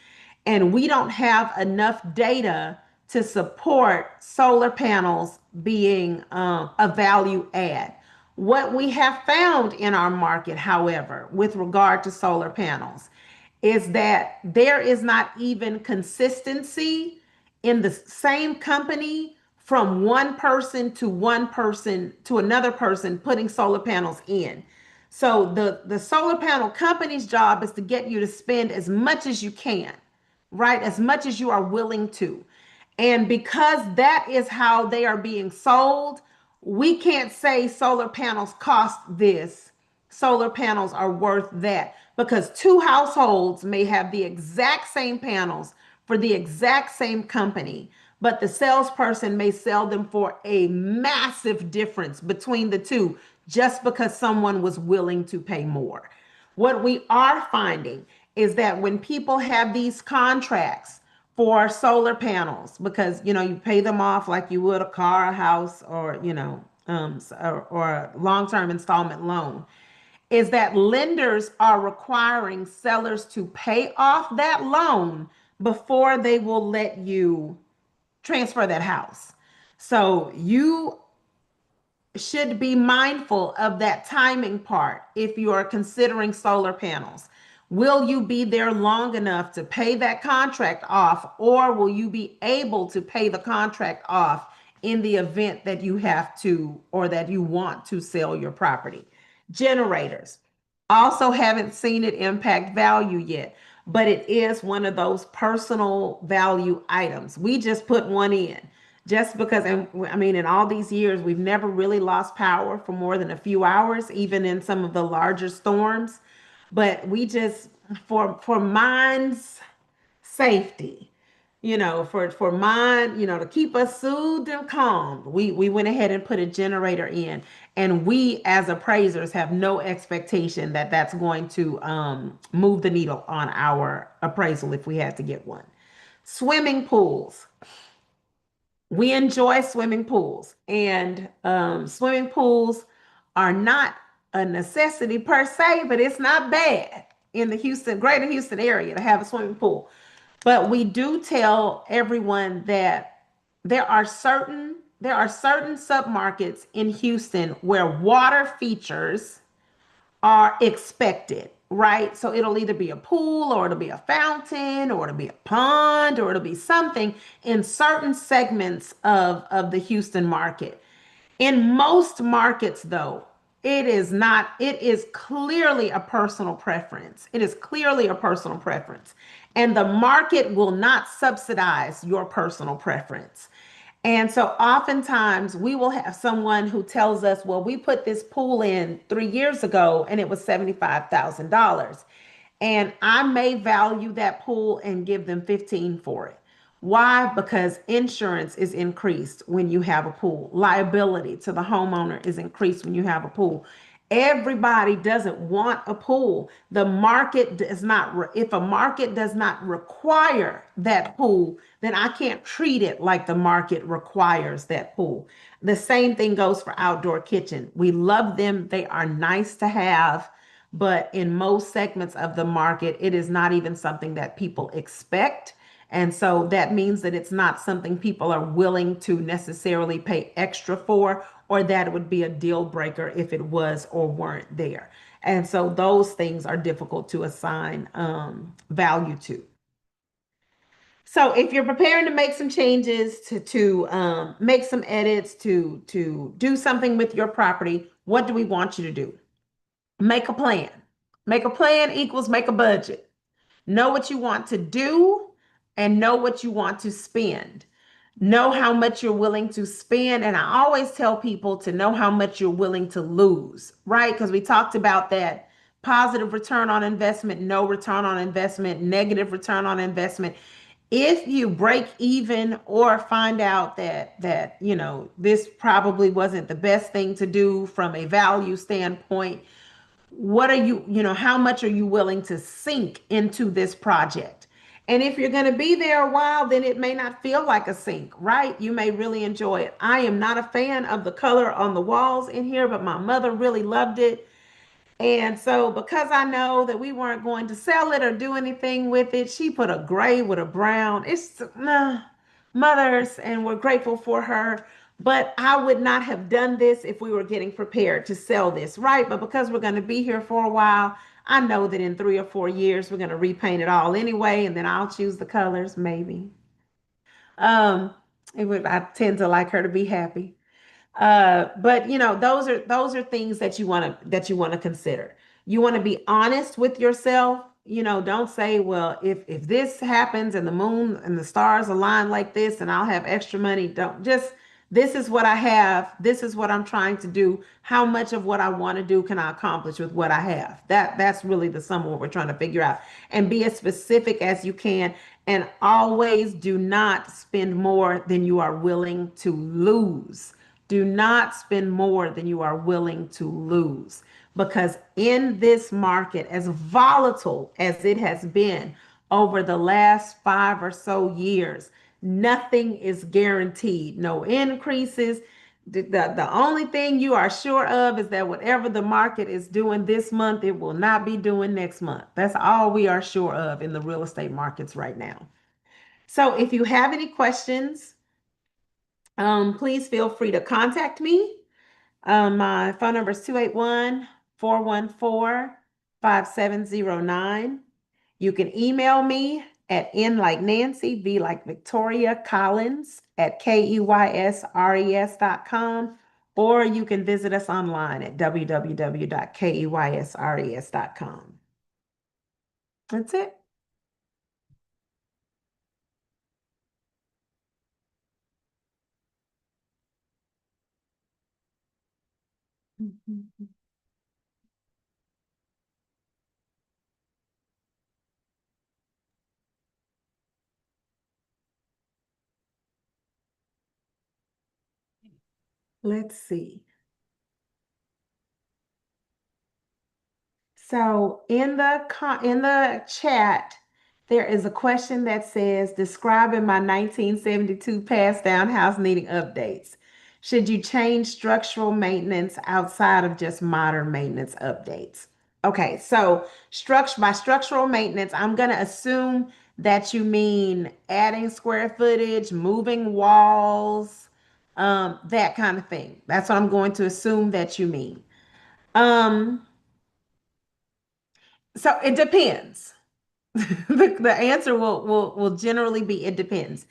And we don't have enough data to support solar panels being a value add. What we have found in our market, however, with regard to solar panels, is that there is not even consistency in the same company from one person to another person putting solar panels in. So the solar panel company's job is to get you to spend as much as you can, right? As much as you are willing to. And because that is how they are being sold, we can't say solar panels cost this, solar panels are worth that, because two households may have the exact same panels for the exact same company, but the salesperson may sell them for a massive difference between the two just because someone was willing to pay more. What we are finding is that when people have these contracts for solar panels, because you pay them off like you would a car, a house, or or a long-term installment loan, is that lenders are requiring sellers to pay off that loan before they will let you transfer that house. So you should be mindful of that timing part if you are considering solar panels. Will you be there long enough to pay that contract off, or will you be able to pay the contract off in the event that you have to or that you want to sell your property? Generators also haven't seen it impact value yet. but it is one of those personal value items. We just put one in just because, and I mean, in all these years, we've never really lost power for more than a few hours, even in some of the larger storms. But we just, for mine's safety, for mine, to keep us soothed and calm, we went ahead and put a generator in, and we as appraisers have no expectation that that's going to move the needle on our appraisal if we had to get one. Swimming pools. We enjoy swimming pools, and swimming pools are not a necessity per se, but it's not bad in the greater Houston area to have a swimming pool. But we do tell everyone that there are certain submarkets in Houston where water features are expected, right? So it'll either be a pool, or it'll be a fountain, or it'll be a pond, or it'll be something in certain segments of the Houston market. In most markets, though, it is not, it is clearly a personal preference. It is clearly a personal preference. And the market will not subsidize your personal preference. And so oftentimes we will have someone who tells us, well, we put this pool in 3 years ago and it was $75,000. And I may value that pool and give them 15 for it. Why? Because insurance is increased when you have a pool. Liability to the homeowner is increased when you have a pool. Everybody doesn't want a pool. The market does not, if a market does not require that pool, then I can't treat it like the market requires that pool. The same thing goes for outdoor kitchen. We love them. They are nice to have, but in most segments of the market, it is not even something that people expect. And so that means that it's not something people are willing to necessarily pay extra for, or that it would be a deal breaker if it was or weren't there. And so those things are difficult to assign value to. So if you're preparing to make some changes, to make some edits, to do something with your property, what do we want you to do? Make a plan. Make a plan equals make a budget. Know what you want to do and know what you want to spend. Know how much you're willing to spend. And I always tell people to know how much you're willing to lose, right? Because we talked about that positive return on investment, no return on investment, negative return on investment. If you break even or find out that this probably wasn't the best thing to do from a value standpoint, what are how much are you willing to sink into this project? And if you're going to be there a while, then it may not feel like a sink, right? You may really enjoy it. I am not a fan of the color on the walls in here, but my mother really loved it. And so, because I know that we weren't going to sell it or do anything with it, she put a gray with a brown. It's mothers, and we're grateful for her. But I would not have done this if we were getting prepared to sell this, right? But because we're going to be here for a while, I know that in 3 or 4 years, we're going to repaint it all anyway, and then I'll choose the colors, maybe. Um, I tend to like her to be happy. But those are things that you want to consider. You want to be honest with yourself. Don't say, well, if this happens and the moon and the stars align like this and I'll have extra money. Don't just This is what I have. This is what I'm trying to do. How much of what I want to do can I accomplish with what I have? That's really the sum of what we're trying to figure out. And be as specific as you can. And always do not spend more than you are willing to lose. Do not spend more than you are willing to lose. Because in this market, as volatile as it has been over the last 5 or so years, nothing is guaranteed. No increases. The only thing you are sure of is that whatever the market is doing this month, it will not be doing next month. That's all we are sure of in the real estate markets right now. So if you have any questions, please feel free to contact me. My phone number is 281-414-5709. You can email me at N like Nancy, V like Victoria Collins at keysres.com, or you can visit us online at www.keysres.com. That's it. Mhm. Let's see. So in the chat, there is a question that says, describing my 1972 passed down house needing updates. Should you change structural maintenance outside of just modern maintenance updates? Okay, so by structural maintenance, I'm gonna assume that you mean adding square footage, moving walls, that kind of thing. That's what I'm going to assume that you mean. Um, so it depends. The answer will generally be it depends.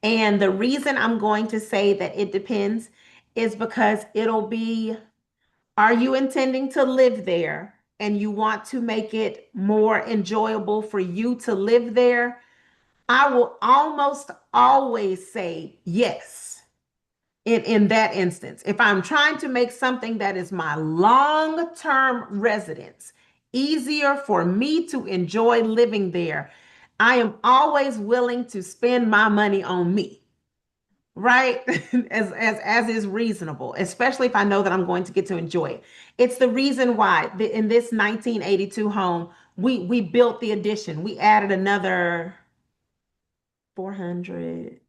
And the reason I'm going to say that it depends is because it'll be, are you intending to live there and you want to make it more enjoyable for you to live there? I will almost always say yes in that instance. If I'm trying to make something that is my long-term residence easier for me to enjoy living there, I am always willing to spend my money on me, right? As is reasonable, especially if I know that I'm going to get to enjoy it. It's the reason why in this 1982 home, we built the addition. We added another 400,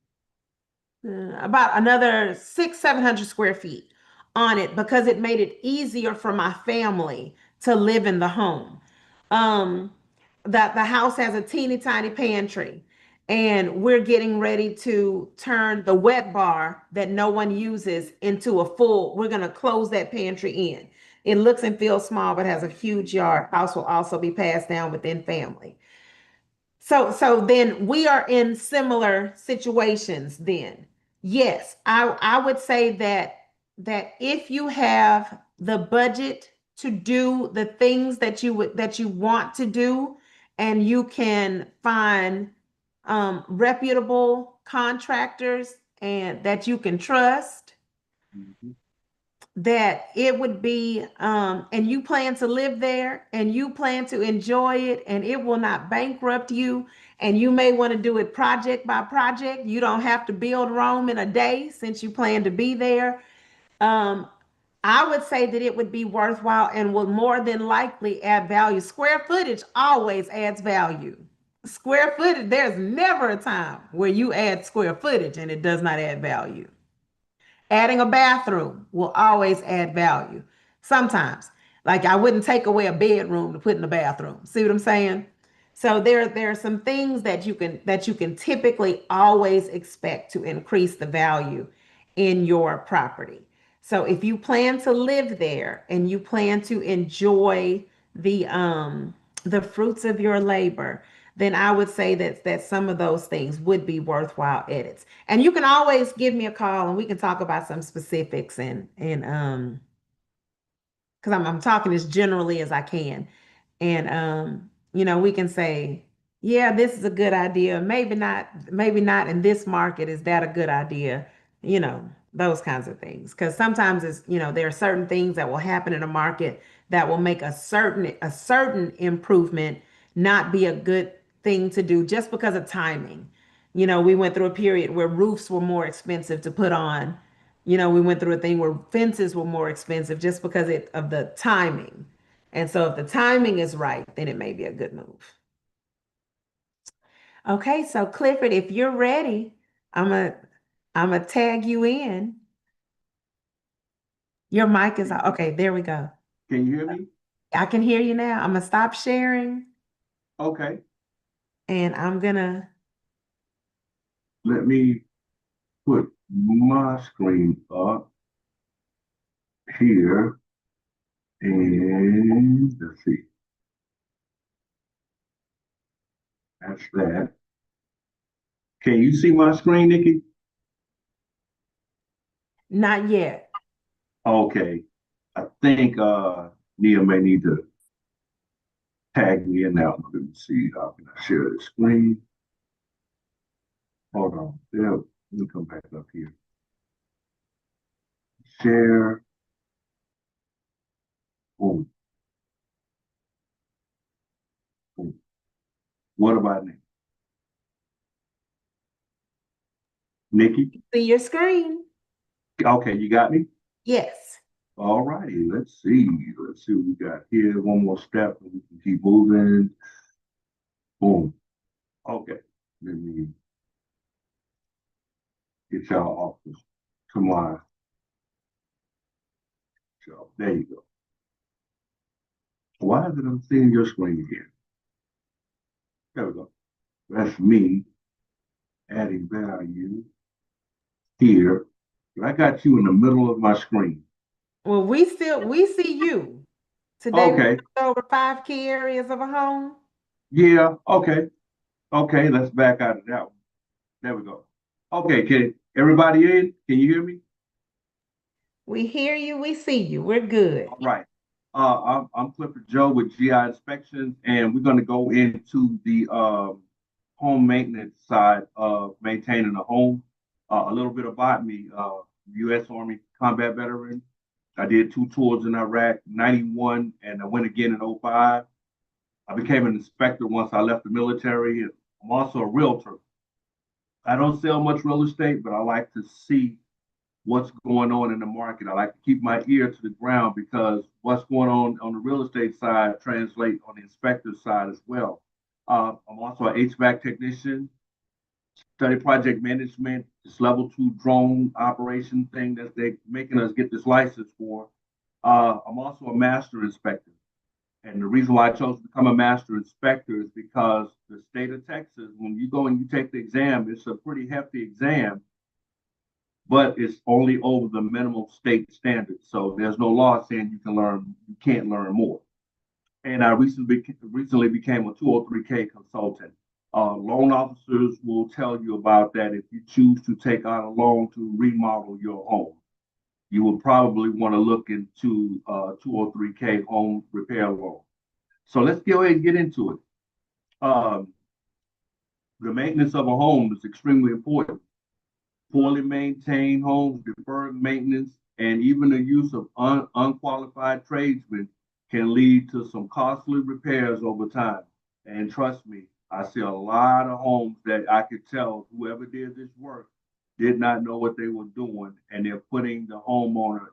about another 700 square feet on it because it made it easier for my family to live in the home. Um, that the house has a teeny tiny pantry, and we're getting ready to turn the wet bar that no one uses into a full. We're gonna close that pantry in. It looks and feels small, but has a huge yard. House will also be passed down within family. So then we are in similar situations then. Yes, I would say that if you have the budget to do the things that you want to do, and you can find reputable contractors and that you can trust, Mhm. that it would be and you plan to live there and you plan to enjoy it and it will not bankrupt you, and you may want to do it project by project. You don't have to build Rome in a day since you plan to be there. um I would say that it would be worthwhile and will more than likely add value. Square footage always adds value. Square footage, there's never a time where you add square footage and it does not add value. Adding a bathroom will always add value. Sometimes, like I wouldn't take away a bedroom to put in the bathroom. See what I'm saying? So there are some things that you can typically always expect to increase the value in your property. So if you plan to live there and you plan to enjoy the fruits of your labor, then I would say that some of those things would be worthwhile edits. And you can always give me a call and we can talk about some specifics and because I'm talking as generally as I can. And we can say, yeah, this is a good idea. Maybe not in this market. Is that a good idea? Those kinds of things. Because sometimes there are certain things that will happen in a market that will make a certain improvement not be a good thing to do just because of timing. We went through a period where roofs were more expensive to put on. We went through a thing where fences were more expensive just because of the timing. And so if the timing is right, then it may be a good move. Okay, so Clifford, if you're ready, I'm a I'm gonna tag you in. Your mic is on. Okay, there we go. Can you hear me? I can hear you now. I'm gonna stop sharing Okay. and I'm gonna Let me put my screen up here and let's see. That's that. Can you see my screen, Nikki? not yet. Okay. I think Nia may need to tag me in now. Let me see how can I share the screen. Hold on. There. Let me come back up here. Share. Boom, boom. What about Nikki? Nikki? See your screen? Okay, you got me? Yes. All righty, let's see. Let's see what we got here. One more step and we can keep moving. Boom. Okay. Let me get y'all off this. Come on. So there you go. Why is it I'm seeing your screen again? There we go. That's me adding value here. I got you in the middle of my screen. Well, we see you. Today we Okay. went over 5 key areas of a home. Yeah. Okay. Okay. Let's back out of that one. There we go. Okay. Can everybody in? Can you hear me? We hear you, we see you. We're good. All right. I'm Clifford Joe with GI Inspections, and we're going to go into the home maintenance side of maintaining a home. A little bit about me, U.S. Army combat veteran. I did 2 tours in Iraq, 91, and I went again in '05. I became an inspector once I left the military. I'm also a realtor. I don't sell much real estate, but I like to see what's going on in the market. I like to keep my ear to the ground because what's going on the real estate side translate on the inspector side as well. I'm also an HVAC technician, study project management, this level 2 drone operation thing that they're making us get this license for. I'm also a master inspector. And the reason why I chose to become a master inspector is because the state of Texas, when you go and you take the exam, it's a pretty hefty exam, but it's only over the minimum state standard. So there's no law saying you can't learn more. And I recently became a 203K consultant. Loan officers will tell you about that if you choose to take out a loan to remodel your home. You will probably want to look into 203K home repair loan. So let's go ahead and get into it. Um, the maintenance of a home is extremely important. Poorly maintained homes, deferred maintenance, and even the use of unqualified tradesmen can lead to some costly repairs over time. And trust me, I see a lot of homes that I could tell whoever did this work did not know what they were doing, and they're putting the homeowner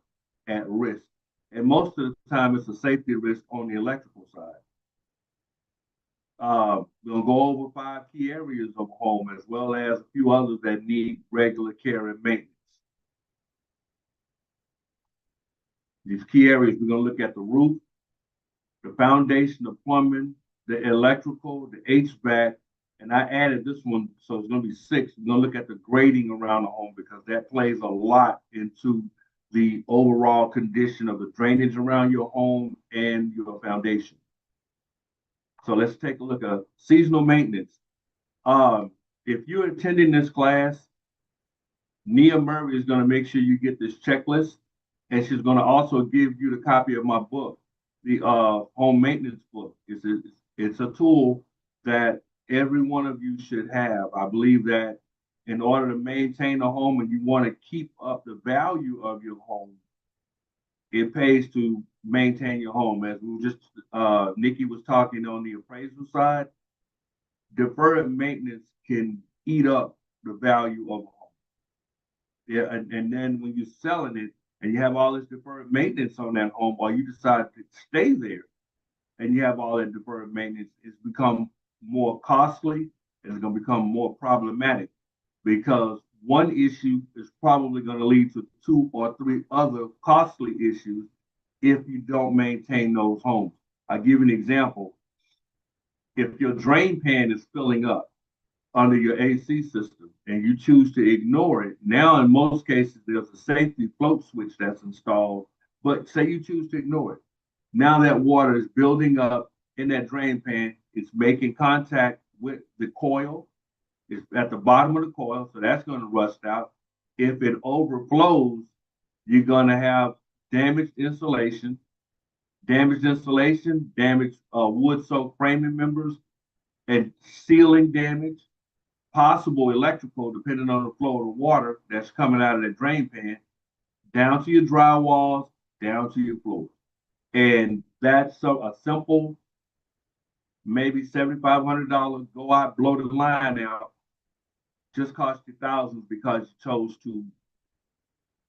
at risk. And most of the time, it's a safety risk on the electrical side. We'll go over 5 key areas of a home as well as a few others that need regular care and maintenance. These key areas, we're going to look at the roof, the foundation, the plumbing, the electrical, the HVAC, and I added this one, so it's going to be 6. We're going to look at the grading around the home because that plays a lot into the overall condition of the drainage around your home and your foundation. So let's take a look at seasonal maintenance. If you're attending this class, Nia Murray is going to make sure you get this checklist, and she's going to also give you the copy of my book, the home maintenance book. It's a tool that every one of you should have. I believe that in order to maintain a home and you want to keep up the value of your home, it pays to maintain your home. As we just Nikki was talking on the appraisal side, deferred maintenance can eat up the value of a home. Yeah, and then when you're selling it and you have all this deferred maintenance on that home, or you decide to stay there and you have all that deferred maintenance, it's become more costly and it's going to become more problematic because one issue is probably going to lead to 2 or 3 other costly issues if you don't maintain those homes. I'll give you an example. If your drain pan is filling up under your AC system and you choose to ignore it, now in most cases there's a safety float switch that's installed, but say you choose to ignore it. Now that water is building up in that drain pan, it's making contact with the coil, it's at the bottom of the coil, so that's going to rust out. If it overflows, you're going to have damaged insulation, damaged wood soaked framing members, and ceiling damage, possible electrical, depending on the flow of the water that's coming out of the drain pan, down to your drywalls, down to your floors. And that's a simple, maybe $7,500, go out, blow the line out, just cost you thousands because you chose to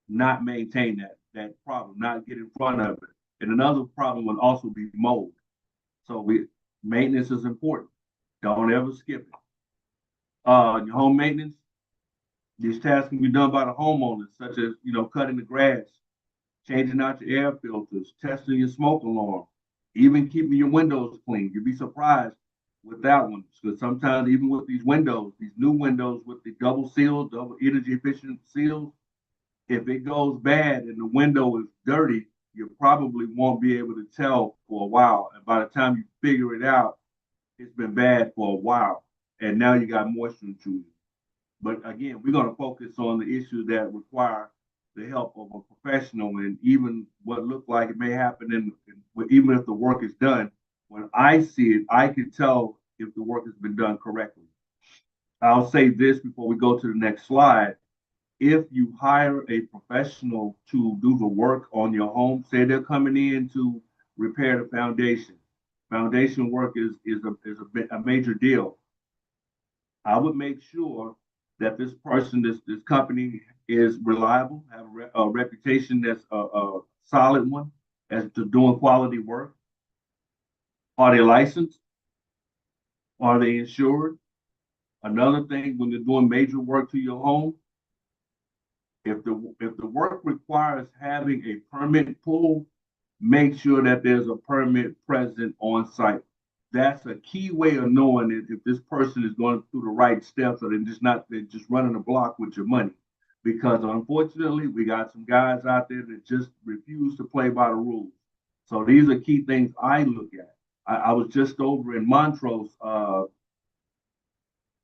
not maintain that problem, not get in front of it. And another problem would also be mold. So maintenance is important. Don't ever skip it. Your home maintenance, these tasks can be done by the homeowners, such as cutting the grass, changing out your air filters, testing your smoke alarm, even keeping your windows clean. You'd be surprised with that one, because sometimes even with these windows, these new windows with the double seal, double energy efficient seals, if it goes bad and the window is dirty, you probably won't be able to tell for a while. And by the time you figure it out, it's been bad for a while. And now you got moisture intrusion. But again, we're going to focus on the issues that require the help of a professional, and even what looked like it may happen even if the work is done. When I see it, I can tell if the work has been done correctly. I'll say this before we go to the next slide. If you hire a professional to do the work on your home, say they're coming in to repair the foundation. Foundation work is a major deal. I would make sure that this person, this company is reliable, have a reputation that's a solid one as to doing quality work. Are they licensed? Are they insured? Another thing, when you're doing major work to your home, if the work requires having a permit pulled, make sure that there's a permit present on site. That's a key way of knowing if this person is going through the right steps, or they're just running a block with your money. Because unfortunately, we got some guys out there that just refuse to play by the rules. So these are key things I look at. I was just over in Montrose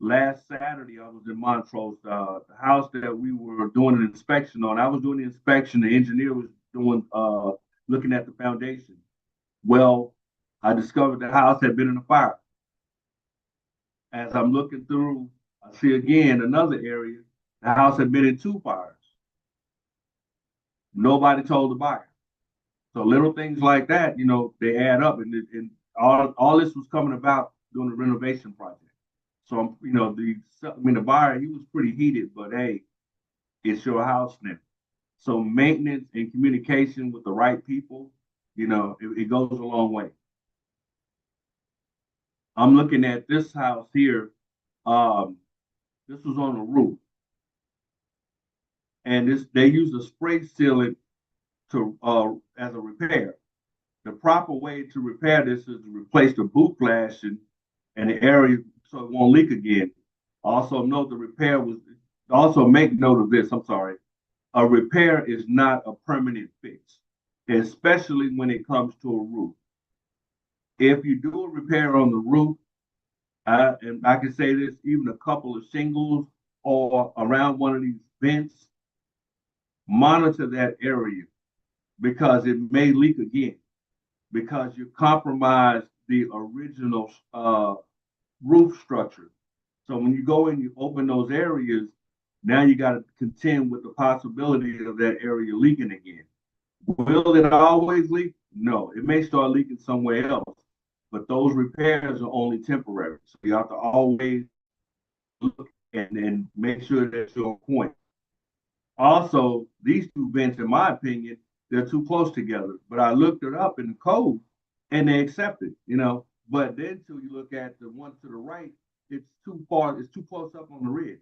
last Saturday. I was in Montrose, the house that we were doing an inspection on. I was doing the inspection. The engineer was doing looking at the foundation. Well, I discovered the house had been in a fire. As I'm looking through, I see again another area. The house had been in 2 fires. Nobody told the buyer. So little things like that, they add up, and all this was coming about during the renovation project. So the buyer, he was pretty heated, but hey, it's your house now. So maintenance and communication with the right people, it goes a long way. I'm looking at this house here. This was on the roof, and they used a spray sealant to as a repair. The proper way to repair this is to replace the boot glass and the area so it won't leak again. Also note the repair was. Also make note of this. I'm sorry. A repair is not a permanent fix, especially when it comes to a roof. If you do a repair on the roof, and I can say this, even a couple of shingles or around one of these vents, monitor that area because it may leak again because you compromise the original roof structure. So when you go in, you open those areas, now you got to contend with the possibility of that area leaking again. Will it always leak? No, it may start leaking somewhere else, but those repairs are only temporary. So you have to always look and make sure that you're on point. Also, these 2 vents, in my opinion, they're too close together. But I looked it up in the code and they accept it, But then till you look at the one to the right, it's too far, it's too close up on the ridge.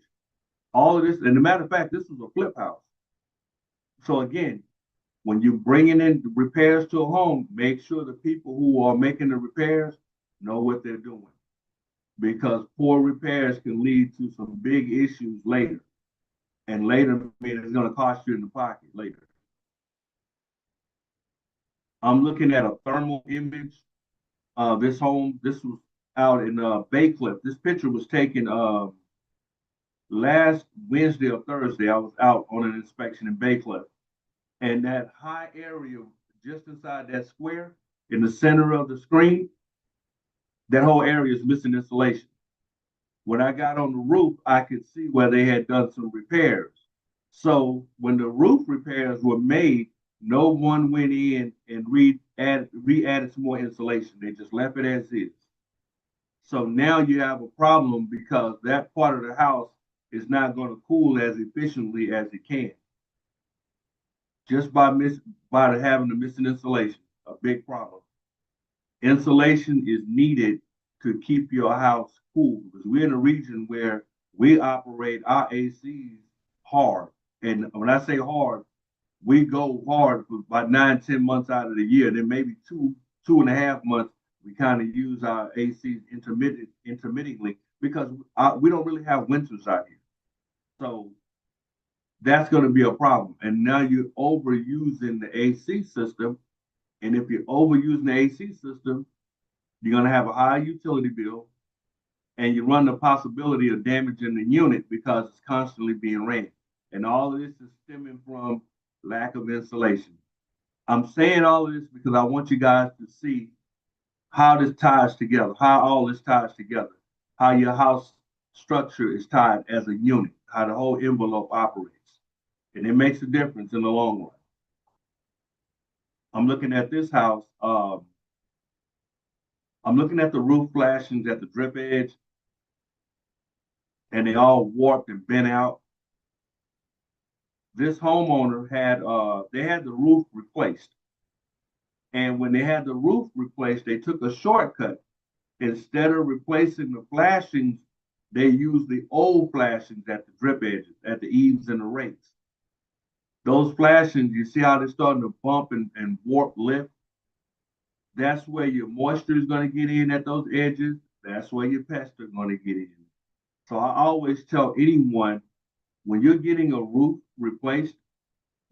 All of this, and a matter of fact, this was a flip house. So again, when you're bringing in repairs to a home, make sure the people who are making the repairs know what they're doing, because poor repairs can lead to some big issues later. And later, it's going to cost you in the pocket later. I'm looking at a thermal image. This home, this was out in Bay Cliff. This picture was taken last Wednesday or Thursday. I was out on an inspection in Bay Cliff. And that high area just inside that square in the center of the screen, that whole area is missing insulation. When I got on the roof, I could see where they had done some repairs. So when the roof repairs were made, No one went in and re-added some more insulation. They just left it as is. So now you have a problem because that part of the house is not going to cool as efficiently as it can just by having the missing insulation. A big problem. Insulation is needed to keep your house cool because we're in a region where we operate our ACs hard. And when I say hard, we go hard for about 9, 10 months out of the year. Then maybe 2.5 months, we kind of use our ACs intermittently because we don't really have winters out here. So that's going to be a problem. And now you're overusing the AC system. And if you're overusing the AC system, you're going to have a high utility bill and you run the possibility of damaging the unit because it's constantly being ran. And all of this is stemming from lack of insulation. I'm saying all of this because I want you guys to see how this ties together, how all this ties together, how your house structure is tied as a unit, how the whole envelope operates. And it makes a difference in the long run. I'm looking at this house. I'm looking at the roof flashings at the drip edge, and they all warped and bent out. This homeowner they had the roof replaced. And when they had the roof replaced, they took a shortcut. Instead of replacing the flashings, they used the old flashings at the drip edges, at the eaves and the rates. Those flashings, you see how they're starting to bump and warp lift? That's where your moisture is going to get in at those edges. That's where your pests are going to get in. So I always tell anyone, when you're getting a roof replaced,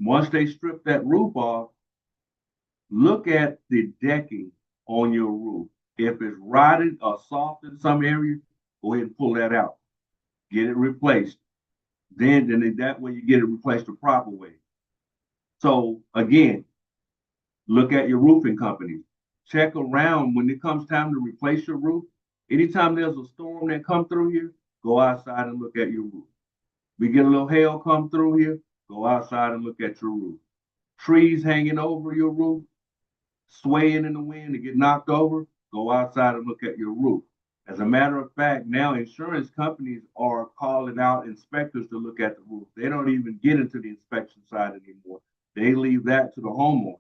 once they strip that roof off, look at the decking on your roof. If it's rotted or soft in some area, go ahead and pull that out. Get it replaced. Then that way you get it replaced the proper way. So again, look at your roofing companies. Check around when it comes time to replace your roof. Anytime there's a storm that comes through here, go outside and look at your roof. We get a little hail come through here, go outside and look at your roof. Trees hanging over your roof, swaying in the wind and get knocked over, go outside and look at your roof. As a matter of fact, now insurance companies are calling out inspectors to look at the roof. They don't even get into the inspection side anymore. They leave that to the homeowner.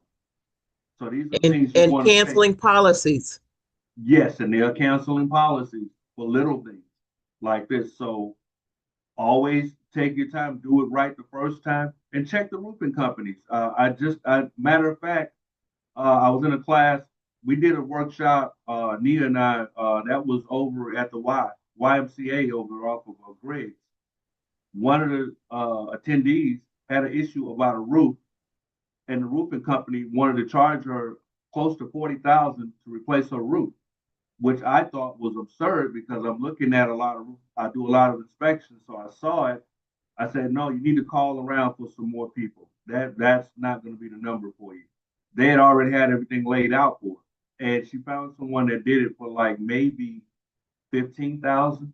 So these are things you And want to take. canceling policies. Yes, and they are canceling policies for little things like this. So always take your time, do it right the first time, and check the roofing companies. Matter of fact, I was in a class. We did a workshop, Nia and I, that was over at the YMCA over off of Griggs. One of the attendees had an issue about a roof, and the roofing company wanted to charge her close to $40,000 to replace her roof, which I thought was absurd because I'm looking at I do a lot of inspections, so I saw it. I said, no, you need to call around for some more people. That's not going to be the number for you. They had already had everything laid out for her, and she found someone that did it for like maybe 15,000.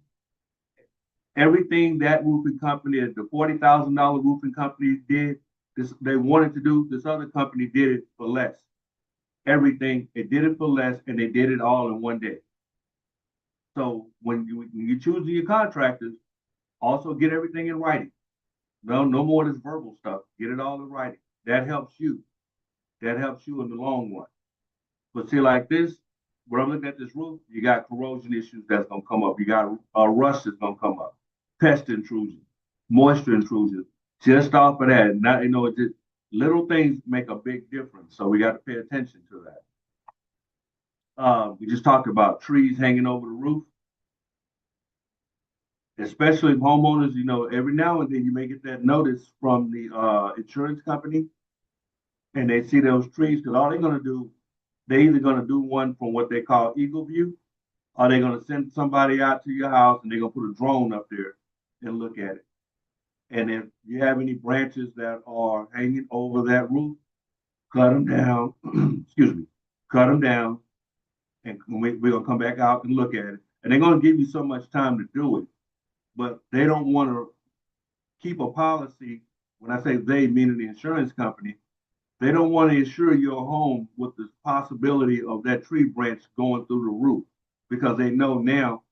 Everything that roofing company, the $40,000 roofing company did, they wanted to do. This other company did it for less. Everything they did it for less, and they did it all in one day. So when you choose your contractors, also get everything in writing. No more of this verbal stuff. Get it all in writing. That helps you. That helps you in the long run. But see, like this, when I'm looking at this roof, you got corrosion issues that's gonna come up. You got rust that's gonna come up, pest intrusion, moisture intrusion. Just off of that, not it's just little things make a big difference. So we got to pay attention to that. We just talked about trees hanging over the roof. Especially homeowners, every now and then you may get that notice from the insurance company and they see those trees because all they're going to do, they're either going to do one from what they call Eagle View, or they're going to send somebody out to your house and they're going to put a drone up there and look at it. And if you have any branches that are hanging over that roof, cut them down, excuse me, cut them down, and we're going to come back out and look at it. And they're going to give you so much time to do it, but they don't want to keep a policy. When I say they, meaning the insurance company, They don't want to insure your home with the possibility of that tree branch going through the roof because they know now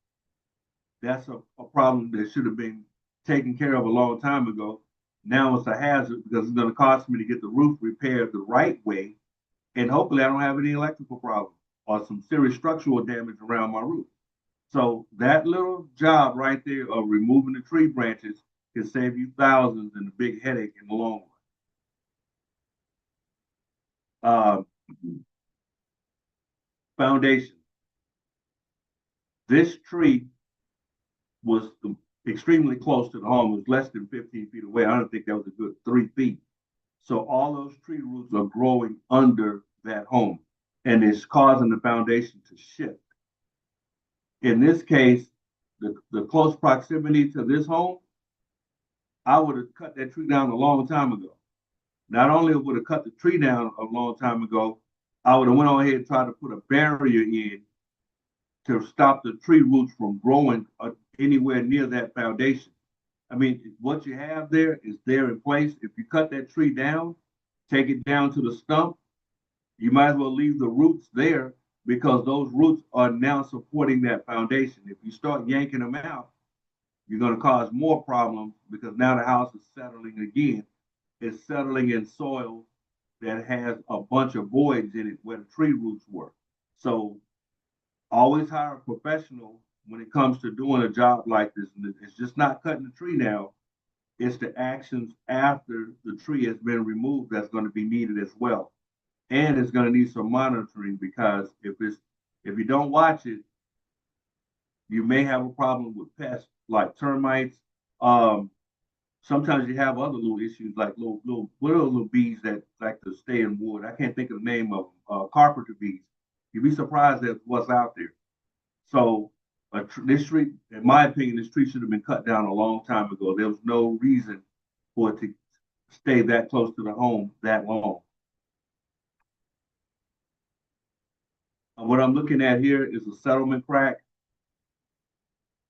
that's a problem that should have been taken care of a long time ago. Now it's a hazard because it's going to cost me to get the roof repaired the right way. And hopefully I don't have any electrical problems or some serious structural damage around my roof. So that little job right there of removing the tree branches can save you thousands and a big headache in the long run. Foundation. This tree was extremely close to the home. It was less than 15 feet away. I don't think that was a good 3 feet. So all those tree roots are growing under that home, and it's causing the foundation to shift. In this case, the close proximity to this home, I would have cut that tree down a long time ago. Not only would have cut the tree down a long time ago, I would have went on ahead and tried to put a barrier in to stop the tree roots from growing anywhere near that foundation. I mean, what you have there is there in place. If you cut that tree down, take it down to the stump, you might as well leave the roots there because those roots are now supporting that foundation. If you start yanking them out, you're going to cause more problems because now the house is settling again. It's settling in soil that has a bunch of voids in it where the tree roots were. So always hire a professional when it comes to doing a job like this. And it's just not cutting the tree down. It's the actions after the tree has been removed that's going to be needed as well. And it's going to need some monitoring because if you don't watch it, you may have a problem with pests like termites. Sometimes you have other little issues like little bees that like to stay in wood. I can't think of the name of them, carpenter bees. You'd be surprised at what's out there. So this tree, in my opinion, this tree should have been cut down a long time ago. There was no reason for it to stay that close to the home that long. What I'm looking at here is a settlement crack.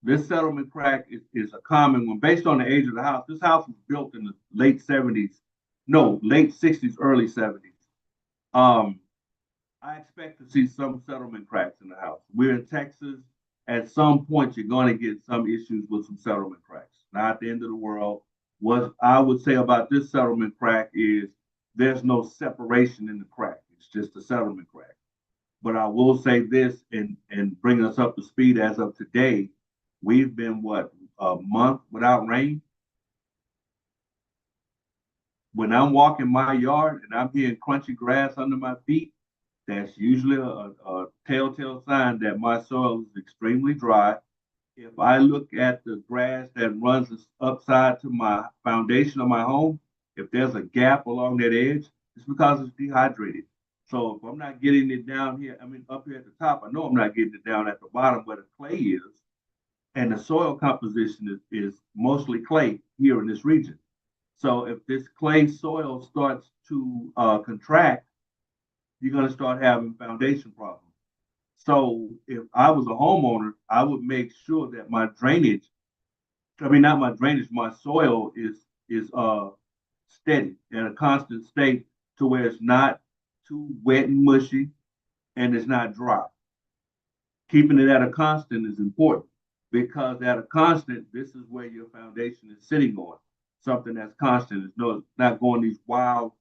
This settlement crack is a common one based on the age of the house. This house was built in the late 70s, no, late 60s, early 70s. I expect to see some settlement cracks in the house. We're in Texas. At some point, you're going to get some issues with some settlement cracks. Not the end of the world. What I would say about this settlement crack is there's no separation in the crack. It's just a settlement crack. But I will say this and bring us up to speed as of today. We've been, what, a month without rain? When I'm walking my yard and I'm hearing crunchy grass under my feet, that's usually a telltale sign that my soil is extremely dry. If I look at the grass that runs upside to my foundation of my home, if there's a gap along that edge, it's because it's dehydrated. So if I'm not getting it down here, I mean, up here at the top, I know I'm not getting it down at the bottom where the clay is. And the soil composition is mostly clay here in this region. So if this clay soil starts to contract, you're going to start having foundation problems. So if I was a homeowner, I would make sure that my drainage, I mean not my drainage, my soil is steady at a constant state to where it's not too wet and mushy and it's not dry. Keeping it at a constant is important because at a constant, this is where your foundation is sitting on. Something that's constant. It's not going these wild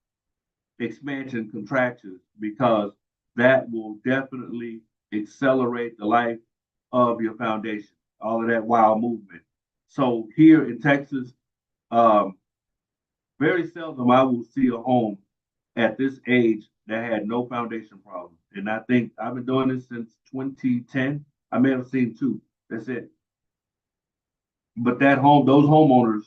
expansion contractions because that will definitely accelerate the life of your foundation, all of that wild movement. So here in Texas, very seldom I will see a home at this age that had no foundation problem. And I think I've been doing this since 2010. I may have seen two. That's it. But those homeowners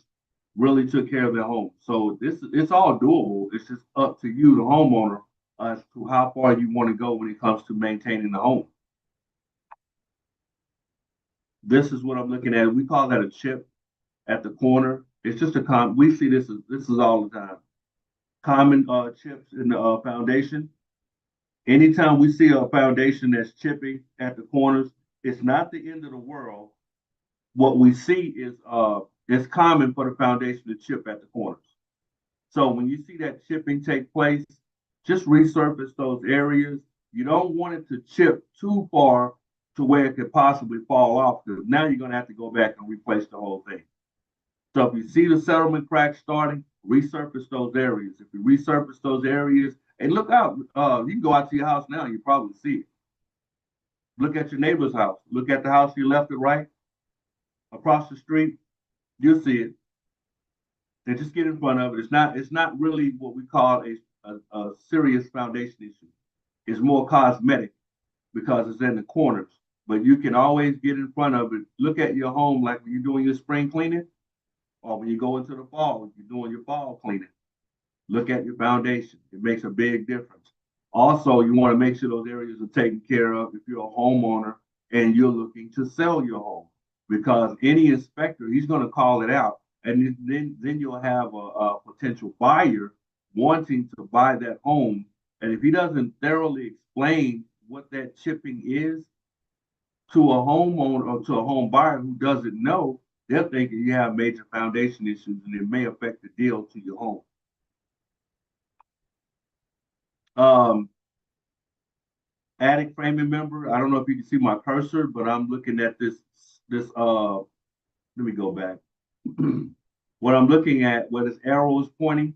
really took care of their home. So it's all doable. It's just up to you, the homeowner, as to how far you want to go when it comes to maintaining the home. This is what I'm looking at. We call that a chip at the corner. It's just we see this is all the time. Common chips in the foundation. Anytime we see a foundation that's chipping at the corners, it's not the end of the world. What we see is it's common for the foundation to chip at the corners. So when you see that chipping take place, just resurface those areas. You don't want it to chip too far to where it could possibly fall off, because now you're going to have to go back and replace the whole thing. So if you see the settlement cracks starting, resurface those areas. If you resurface those areas, and look out, you can go out to your house now, you probably see it. Look at your neighbor's house. Look at the house to your left or right, across the street. You'll see it. And just get in front of it. It's not really what we call a serious foundation issue. It's more cosmetic because it's in the corners. But you can always get in front of it. Look at your home like when you're doing your spring cleaning, or when you go into the fall, you're doing your fall cleaning. Look at your foundation. It makes a big difference. Also, you want to make sure those areas are taken care of if you're a homeowner and you're looking to sell your home, because any inspector, he's going to call it out. And then you'll have a potential buyer wanting to buy that home. And if he doesn't thoroughly explain what that chipping is to a homeowner or to a home buyer who doesn't know, they're thinking you have major foundation issues and it may affect the deal to your home. Um, Attic framing member. I don't know if you can see my cursor, but I'm looking at this. Let me go back. What I'm looking at, where this arrow is pointing,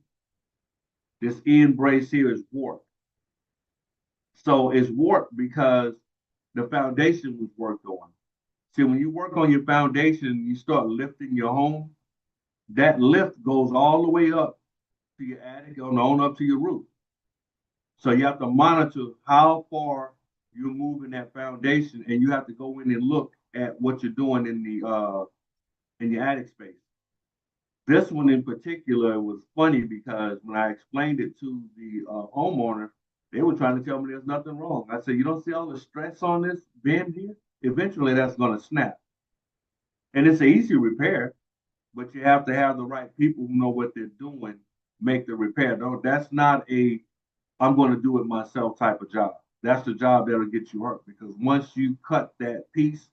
this end brace here is warped. So it's warped because the foundation was worked on. See, when you work on your foundation, you start lifting your home, that lift goes all the way up to your attic and on up to your roof. So you have to monitor how far you're moving that foundation, and you have to go in and look at what you're doing in your attic space. This one in particular was funny because when I explained it to the homeowner, they were trying to tell me there's nothing wrong. I said, you don't see all the stress on this bend here? Eventually that's going to snap. And it's an easy repair, but you have to have the right people who know what they're doing, make the repair. No, that's not a I'm going to do it myself type of job. That's the job that'll get you hurt, because once you cut that piece,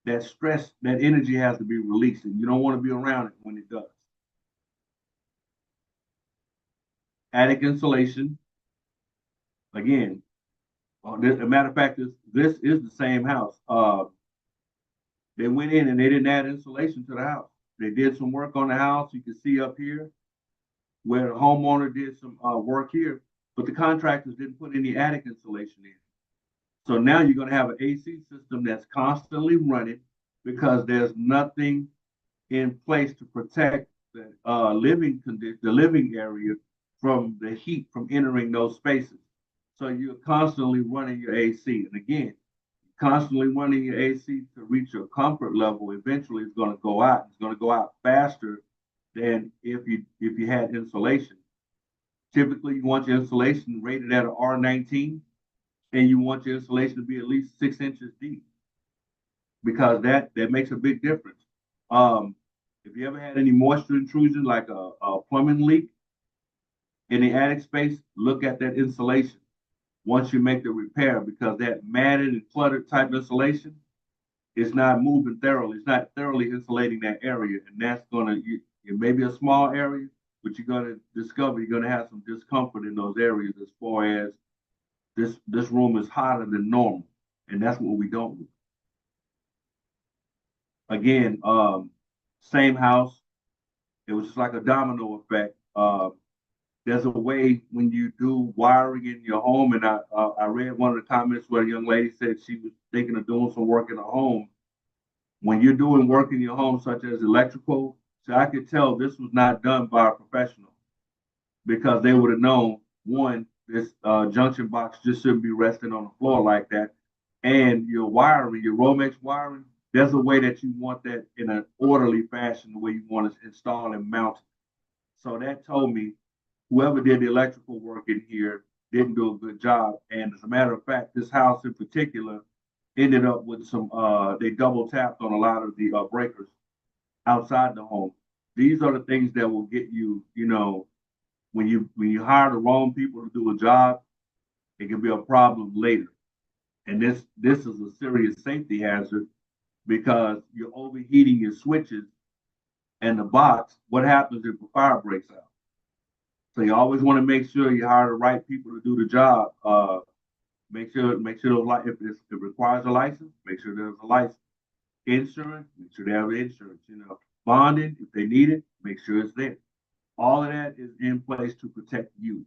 that stress, that energy has to be released, and you don't want to be around it when it does. Attic insulation, again, as a matter of fact, this is the same house. They went in and they didn't add insulation to the house. They did some work on the house. You can see up here where the homeowner did some work here, but the contractors didn't put any attic insulation in. So now you're going to have an AC system that's constantly running because there's nothing in place to protect the the living area from the heat from entering those spaces. So you're constantly running your AC. And again, constantly running your AC to reach your comfort level, eventually it's going to go out. It's going to go out faster than if you had insulation. Typically, you want your insulation rated at an R19, and you want your insulation to be at least 6 inches deep, because that makes a big difference. If you ever had any moisture intrusion, like a plumbing leak in the attic space, look at that insulation once you make the repair, because that matted and cluttered type insulation is not moving thoroughly. It's not thoroughly insulating that area, and that's it may be a small area, but you're going to discover you're going to have some discomfort in those areas as far as this room is hotter than normal, and that's what we don't do. Again, same house. It was just like a domino effect. There's a way when you do wiring in your home, and I read one of the comments where a young lady said she was thinking of doing some work in her home. When you're doing work in your home, such as electrical, so I could tell this was not done by a professional, because they would have known, one, this junction box just shouldn't be resting on the floor like that. And your wiring, your Romex wiring, there's a way that you want that in an orderly fashion, the way you want to install and mount it. So that told me whoever did the electrical work in here didn't do a good job. And as a matter of fact, this house in particular ended up with they double tapped on a lot of the breakers outside the home. These are the things that will get you, when you hire the wrong people to do a job, it can be a problem later. And this is a serious safety hazard, because you're overheating your switches and the box. What happens if the fire breaks out? So you always want to make sure you hire the right people to do the job. Make sure those if it requires a license, make sure there's a license. Insurance, make sure they have insurance. Bonding if they need it, make sure it's there. All of that is in place to protect you.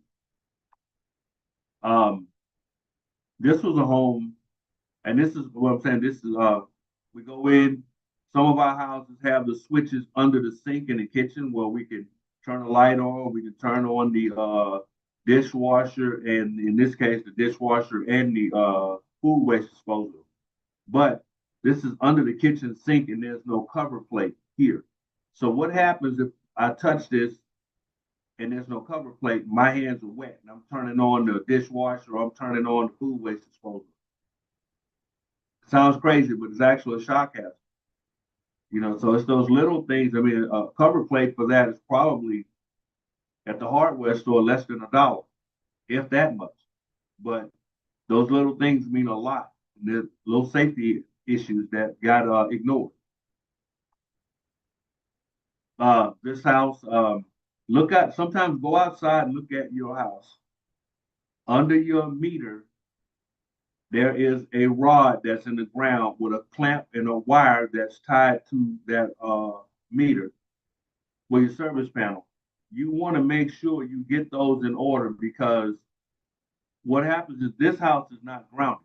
Um, this was a home, and this is what I'm saying. This is we go in. Some of our houses have the switches under the sink in the kitchen where we can turn a light on. We can turn on the dishwasher, and in this case, the dishwasher and the food waste disposal. But this is under the kitchen sink, and there's no cover plate here. So what happens if I touch this and there's no cover plate? My hands are wet, and I'm turning on the dishwasher, or I'm turning on the food waste disposal. Sounds crazy, but it's actually a shock hazard. So it's those little things. I mean, a cover plate for that is probably at the hardware store less than $1, if that much. But those little things mean a lot. And there's little safety issues that got ignored. This house, sometimes go outside and look at your house. Under your meter, there is a rod that's in the ground with a clamp and a wire that's tied to that meter for your service panel. You want to make sure you get those in order, because what happens is this house is not grounded.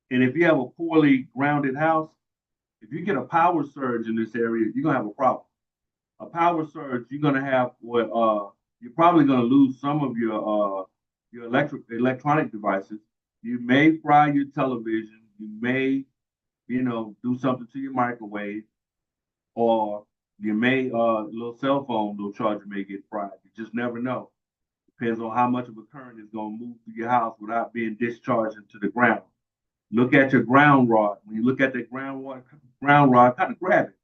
And if you have a poorly grounded house, if you get a power surge in this area, you're gonna have a problem. A power surge, you're gonna have you're probably gonna lose some of your electronic devices. You may fry your television. You may, do something to your microwave, or you may little cell phone, little charger may get fried. You just never know. Depends on how much of a current is gonna move through your house without being discharged into the ground. Look at your ground rod. When you look at that ground rod, kind of grab it.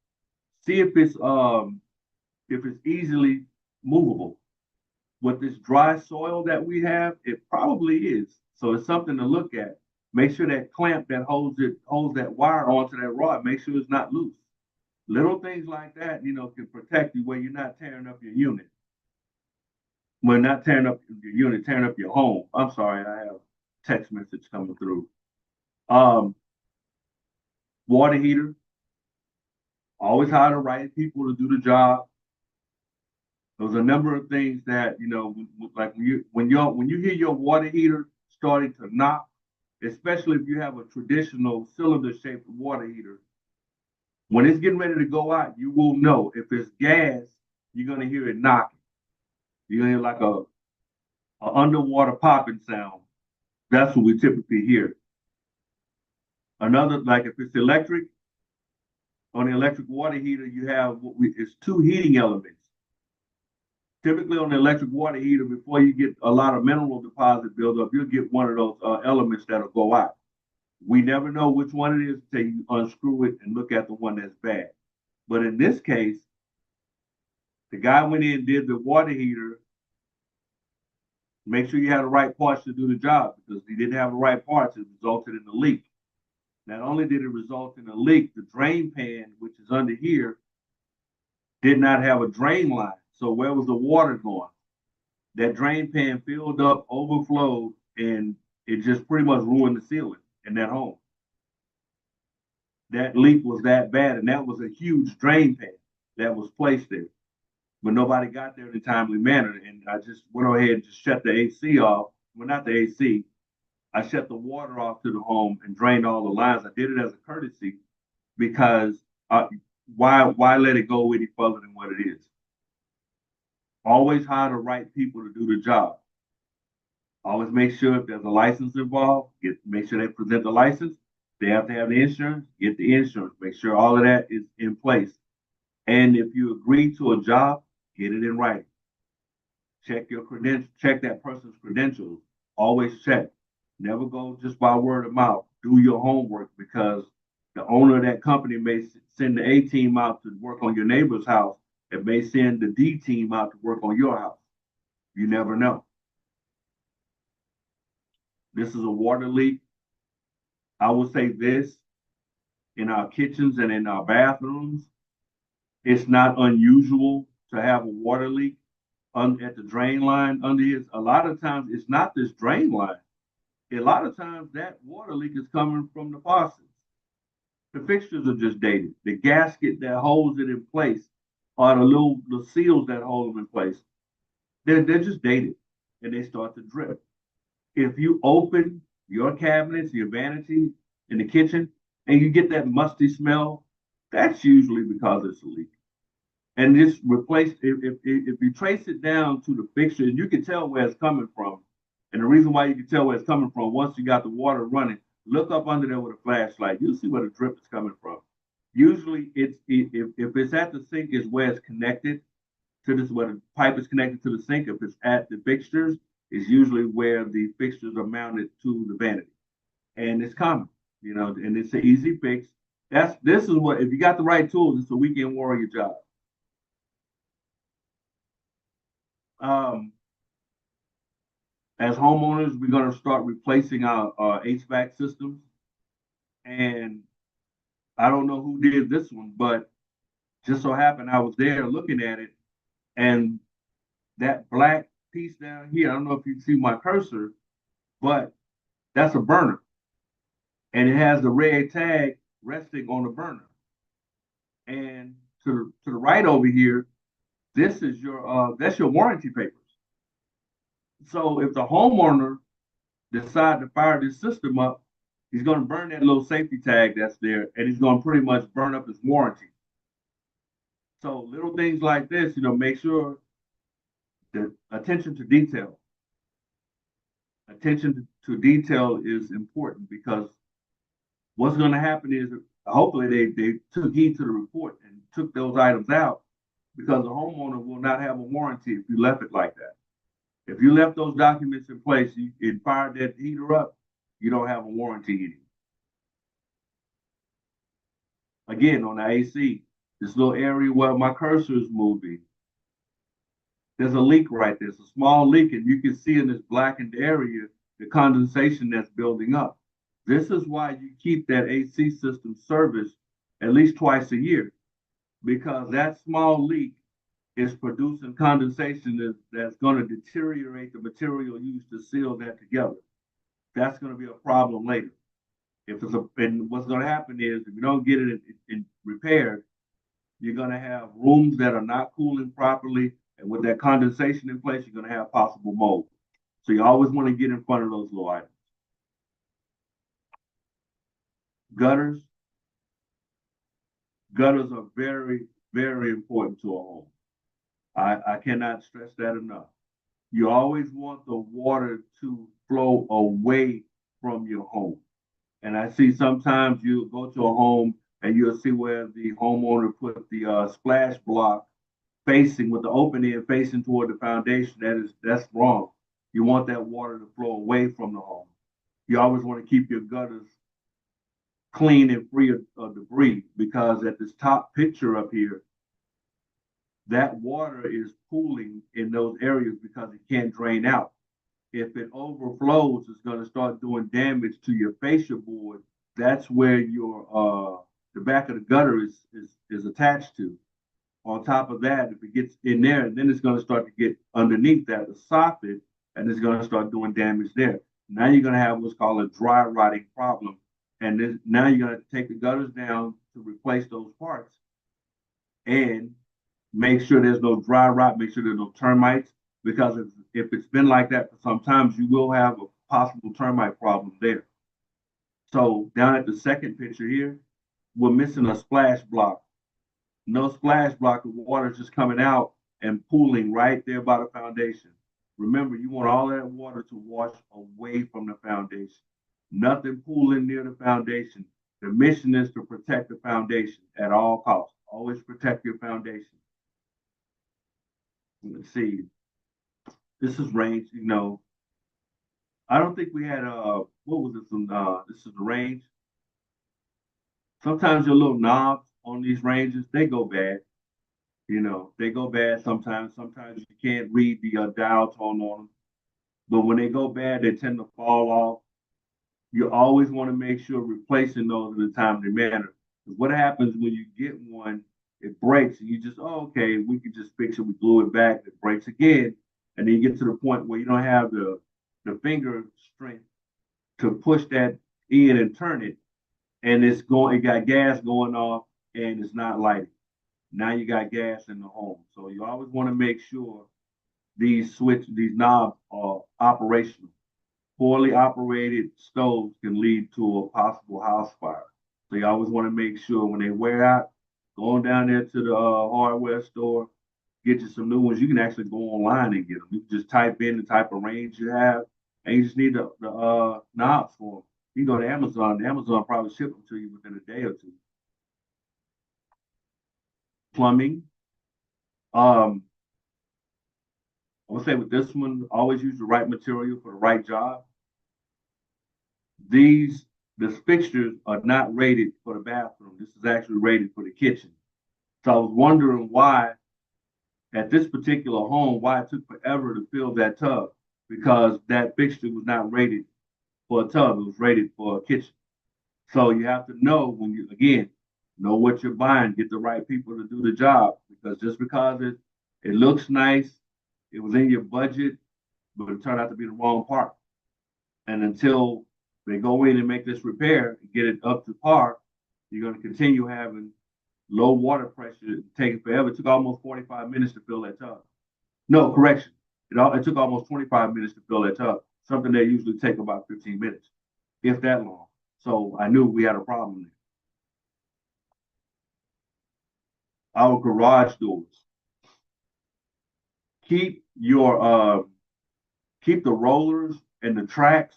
See if it's easily movable. With this dry soil that we have, it probably is. So it's something to look at. Make sure that clamp that holds that wire onto that rod, make sure it's not loose. Little things like that, can protect you where you're not tearing up your unit. Well, not tearing up your unit, tearing up your home. I'm sorry, I have text message coming through. Water heater. Always hire the right people to do the job. There's a number of things that, like when you hear your water heater starting to knock, especially if you have a traditional cylinder shaped water heater, when it's getting ready to go out, you will know. If it's gas, you're gonna hear it knocking. You're gonna hear like a underwater popping sound. That's what we typically hear. Another, like if it's electric, on the electric water heater, you have it's two heating elements. Typically on the electric water heater, before you get a lot of mineral deposit buildup, you'll get one of those elements that'll go out. We never know which one it is until you unscrew it and look at the one that's bad. But in this case, the guy went in and did the water heater. Make sure you have the right parts to do the job, because he didn't have the right parts. It resulted in a leak. Not only did it result in a leak, the drain pan, which is under here, did not have a drain line. So where was the water going? That drain pan filled up, overflowed, and it just pretty much ruined the ceiling in that home. That leak was that bad, and that was a huge drain pan that was placed there. But nobody got there in a timely manner, and I just went ahead and just shut the AC off. Well, not the AC. I shut the water off to the home and drained all the lines. I did it as a courtesy, because why let it go any further than what it is? Always hire the right people to do the job. Always make sure if there's a license involved, make sure they present the license. They have to have the insurance, get the insurance. Make sure all of that is in place. And if you agree to a job, get it in writing. Check your credentials, check that person's credentials. Always check. Never go just by word of mouth. Do your homework, because the owner of that company may send the A team out to work on your neighbor's house. It may send the D team out to work on your house. You never know. This is a water leak. I will say this, in our kitchens and in our bathrooms, it's not unusual to have a water leak. at the drain line under his. A lot of times it's not this drain line. A lot of times that water leak is coming from the faucets. The fixtures are just dated. The gasket that holds it in place, or the seals that hold them in place, they're just dated, and they start to drip. If you open your cabinets, your vanity in the kitchen, and you get that musty smell, that's usually because it's a leak. And just replace if you trace it down to the fixture, and you can tell where it's coming from. And the reason why you can tell where it's coming from, once you got the water running, look up under there with a flashlight. You'll see where the drip is coming from. Usually, if it's at the sink, is where it's connected to this, where the pipe is connected to the sink. If it's at the fixtures, is usually where the fixtures are mounted to the vanity, and it's common, and it's an easy fix. This is what, if you got the right tools, it's a weekend warrior job. Um, as homeowners, we're going to start replacing our HVAC systems, and I don't know who did this one, but just so happened I was there looking at it, and that black piece down here, I don't know if you see my cursor, but that's a burner. And it has the red tag resting on the burner. And to the right over here, this is that's your warranty papers. So if the homeowner decide to fire this system up, he's going to burn that little safety tag that's there, and he's going to pretty much burn up his warranty. So little things like this, make sure that attention to detail. Attention to detail is important, because what's going to happen is hopefully they took heed to the report and took those items out, because the homeowner will not have a warranty if you left it like that. If you left those documents in place and fired that heater up, you don't have a warranty anymore. Again, on the AC, this little area where my cursor is moving, there's a leak right there. It's a small leak, and you can see in this blackened area the condensation that's building up. This is why you keep that AC system serviced at least twice a year, because that small leak is producing condensation that's going to deteriorate the material used to seal that together. That's going to be a problem later. And what's going to happen is, if you don't get it in repaired, you're going to have rooms that are not cooling properly, and with that condensation in place, you're going to have possible mold. So you always want to get in front of those little items. Gutters. Gutters are very, very important to a home. I cannot stress that enough. You always want the water to flow away from your home. And I see sometimes you go to a home and you'll see where the homeowner put the splash block facing, with the open end facing toward the foundation. That's wrong. You want that water to flow away from the home. You always want to keep your gutters clean and free of debris, because at this top picture up here, that water is pooling in those areas because it can't drain out. If it overflows, it's going to start doing damage to your fascia board. That's where your the back of the gutter is attached to. On top of that, if it gets in there, then it's going to start to get underneath that, the soffit, and it's going to start doing damage there. Now you're going to have what's called a dry rotting problem. And now you're going to take the gutters down to replace those parts, and make sure there's no dry rot, make sure there's no termites, because if it's been like that for some time, you will have a possible termite problem there. So down at the second picture here, we're missing a splash block. No splash block, the water's just coming out and pooling right there by the foundation. Remember, you want all that water to wash away from the foundation. Nothing pooling near the foundation. The mission is to protect the foundation at all costs. Always protect your foundation. Let's see. This is range, I don't think we had what was this one? This is the range. Sometimes your little knobs on these ranges, they go bad. They go bad sometimes. Sometimes you can't read the dial tone on them. But when they go bad, they tend to fall off. You always want to make sure replacing those in a timely manner. Because what happens when you get one it breaks, and you just, oh, okay, we can just fix it. We glue it back, it breaks again, and then you get to the point where you don't have the finger strength to push that in and turn it, and it got gas going off, and it's not lighting. Now you got gas in the home, so you always want to make sure these knobs are operational. Poorly operated stoves can lead to a possible house fire. So you always want to make sure when they wear out, going down there to the hardware store, get you some new ones. You can actually go online and get them. You can just type in the type of range you have, and you just need the knobs for them. You can go to Amazon. Amazon probably ship them to you within a day or two. Plumbing. I would say with this one, always use the right material for the right job. The fixtures are not rated for the bathroom. This is actually rated for the kitchen. So I was wondering why, at this particular home, why it took forever to fill that tub, because that fixture was not rated for a tub. It was rated for a kitchen. So you have to know when you, again, know what you're buying, get the right people to do the job, because just because it looks nice, it was in your budget, but it turned out to be the wrong part. And until they go in and make this repair and get it up to par, you're going to continue having low water pressure, taking forever. It took almost 45 minutes to fill that tub. No, correction. It took almost 25 minutes to fill that tub, something that usually take about 15 minutes, if that long. So I knew we had a problem there. Our garage doors. Keep your keep the rollers and the tracks,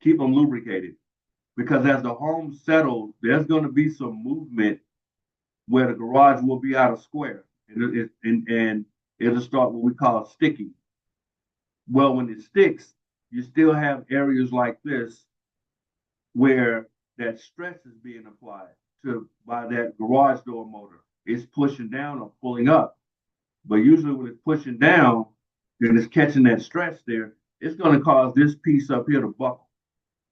keep them lubricated, because as the home settles, there's going to be some movement where the garage will be out of square, and it'll start what we call sticking. Well, when it sticks, you still have areas like this where that stress is being applied to by that garage door motor. It's pushing down or pulling up. But usually when it's pushing down and it's catching that stress there, it's going to cause this piece up here to buckle.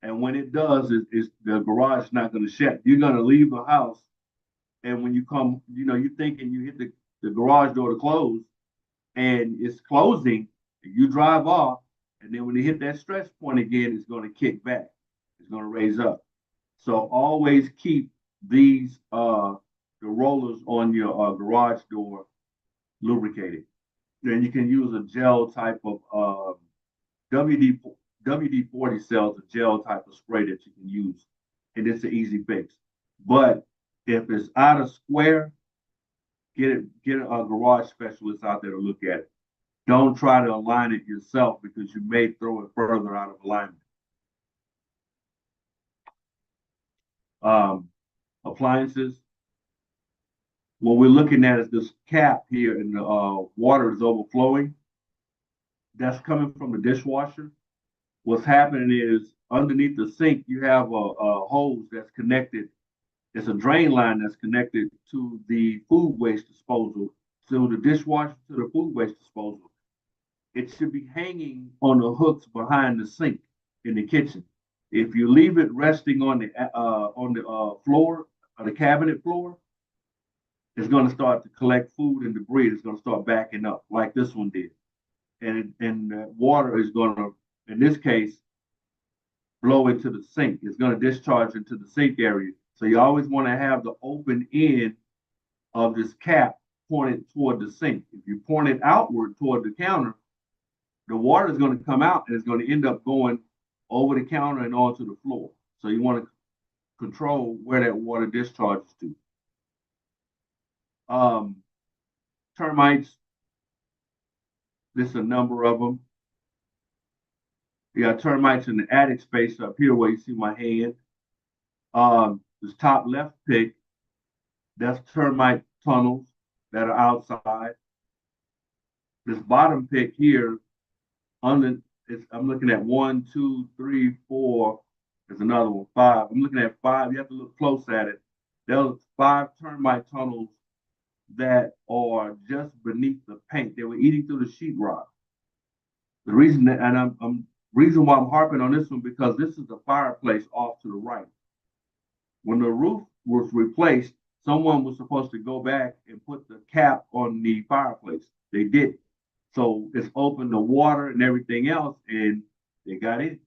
And when it does, the garage is not going to shut. You're going to leave the house, and when you come, you're thinking you hit the garage door to close, and it's closing, and you drive off, and then when you hit that stress point again, it's going to kick back. It's going to raise up. So always keep the rollers on your garage door lubricated. Then you can use a gel type of WD WD-40 sells a gel type of spray that you can use, and it's an easy fix. But if it's out of square, get a garage specialist out there to look at it. Don't try to align it yourself, because you may throw it further out of alignment. Appliances. What we're looking at is this cap here, and the water is overflowing. That's coming from the dishwasher. What's happening is underneath the sink, you have a hose that's connected. It's a drain line that's connected to the food waste disposal, to the dishwasher, to the food waste disposal. It should be hanging on the hooks behind the sink in the kitchen. If you leave it resting on the floor, or the cabinet floor, it's going to start to collect food and debris. It's going to start backing up like this one did, and the water is going to, in this case, blow into the sink. It's going to discharge into the sink area. So you always want to have the open end of this cap pointed toward the sink. If you point it outward toward the counter, the water is going to come out and it's going to end up going over the counter and onto the floor. So you want to control where that water discharges to. Termites, there's a number of them. You got termites in the attic space up here where you see my hand. This top left pick, that's termite tunnels that are outside. This bottom pick here, I'm looking at 1, 2, 3, 4. There's another one, 5. I'm looking at 5. You have to look close at it. There's 5 termite tunnels that are just beneath the paint. They were eating through the sheetrock. The reason that, and reason why I'm harping on this one, because this is the fireplace off to the right. When the roof was replaced, someone was supposed to go back and put the cap on the fireplace. They didn't. So it's open to water and everything else, and they got in.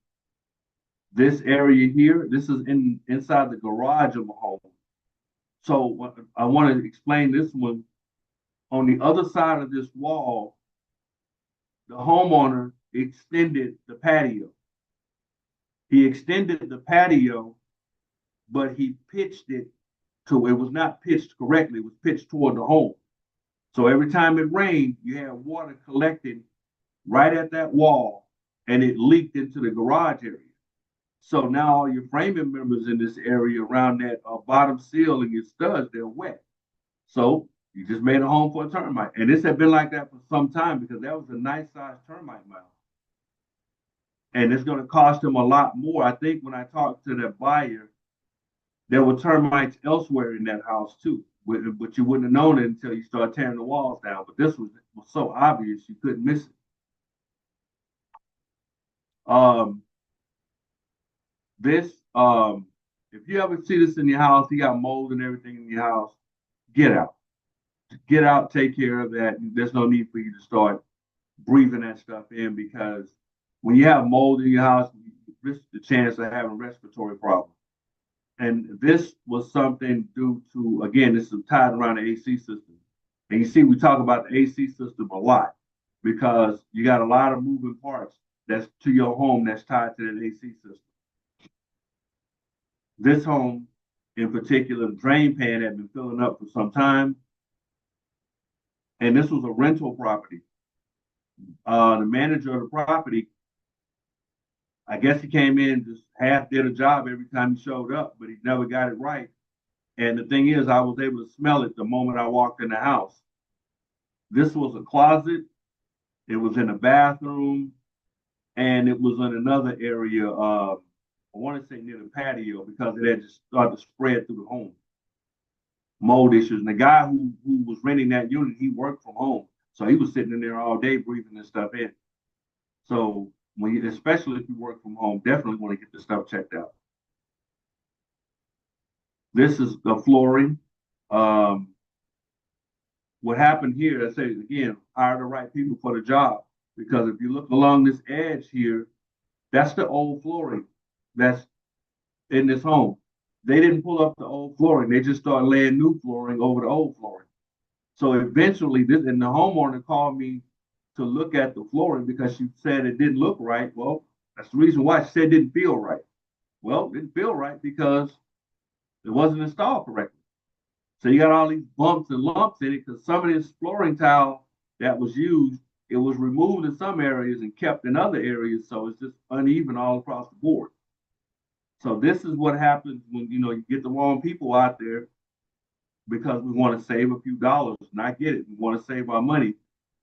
This area here, this is inside the garage of a home. So I want to explain this one. On the other side of this wall, the homeowner extended the patio. He extended the patio, but he pitched it to, it was not pitched correctly, it was pitched toward the home. So every time it rained, you had water collecting right at that wall, and it leaked into the garage area. So now all your framing members in this area around that bottom seal and your studs, they're wet. So you just made a home for a termite. And this had been like that for some time because that was a nice sized termite mound. And it's going to cost them a lot more. I think when I talked to that buyer, there were termites elsewhere in that house too. But you wouldn't have known it until you start tearing the walls down. But this was so obvious you couldn't miss it. This, if you ever see this in your house, you got mold and everything in your house, get out. Get out, take care of that. There's no need for you to start breathing that stuff in because when you have mold in your house, you risk the chance of having respiratory problems. And this was something due to, again, this is tied around the AC system. And you see, we talk about the AC system a lot because you got a lot of moving parts that's to your home that's tied to that AC system. This home in particular, the drain pan had been filling up for some time. And this was a rental property. The manager of the property, I guess he came in, just half did a job every time he showed up, but he never got it right. And the thing is, I was able to smell it the moment I walked in the house. This was a closet. It was in a bathroom, and it was in another area. I want to say near the patio because it had just started to spread through the home. Mold issues. And the guy who was renting that unit, he worked from home. So he was sitting in there all day breathing this stuff in. So when you, especially if you work from home, definitely want to get this stuff checked out. This is the flooring. What happened here, I say again, hire the right people for the job. Because if you look along this edge here, that's the old flooring that's in this home. They didn't pull up the old flooring. They just started laying new flooring over the old flooring. So eventually, this and the homeowner called me to look at the flooring because she said it didn't look right. Well, that's the reason why she said it didn't feel right. Well, it didn't feel right because it wasn't installed correctly. So you got all these bumps and lumps in it because some of this flooring tile that was used, it was removed in some areas and kept in other areas. So it's just uneven all across the board. So this is what happens when you get the wrong people out there because we want to save a few dollars. And I get it. We want to save our money.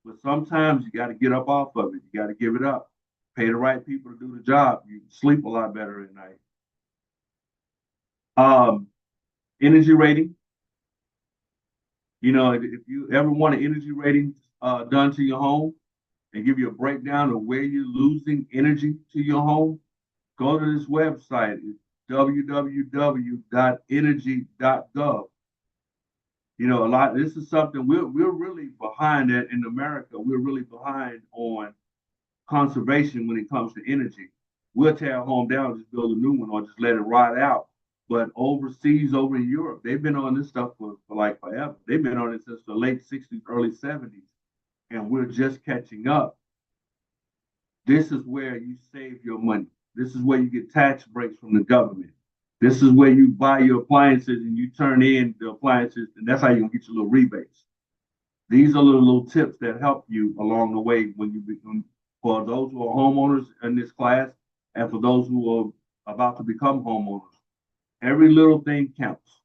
But sometimes you got to get up off of it. You got to give it up. Pay the right people to do the job. You sleep a lot better at night. Energy rating. If you ever want an energy rating done to your home and give you a breakdown of where you're losing energy to your home, go to this website. It's www.energy.gov. This is something we're really behind at in America. We're really behind on conservation when it comes to energy. We'll tear a home down, just build a new one, or just let it rot out. But overseas, over in Europe, they've been on this stuff for like forever. They've been on it since the late 60s, early 70s, and we're just catching up. This is where you save your money. This is where you get tax breaks from the government. This is where you buy your appliances and you turn in the appliances, and that's how you're gonna get your little rebates. These are little tips that help you along the way when you become, for those who are homeowners in this class, and for those who are about to become homeowners. Every little thing counts.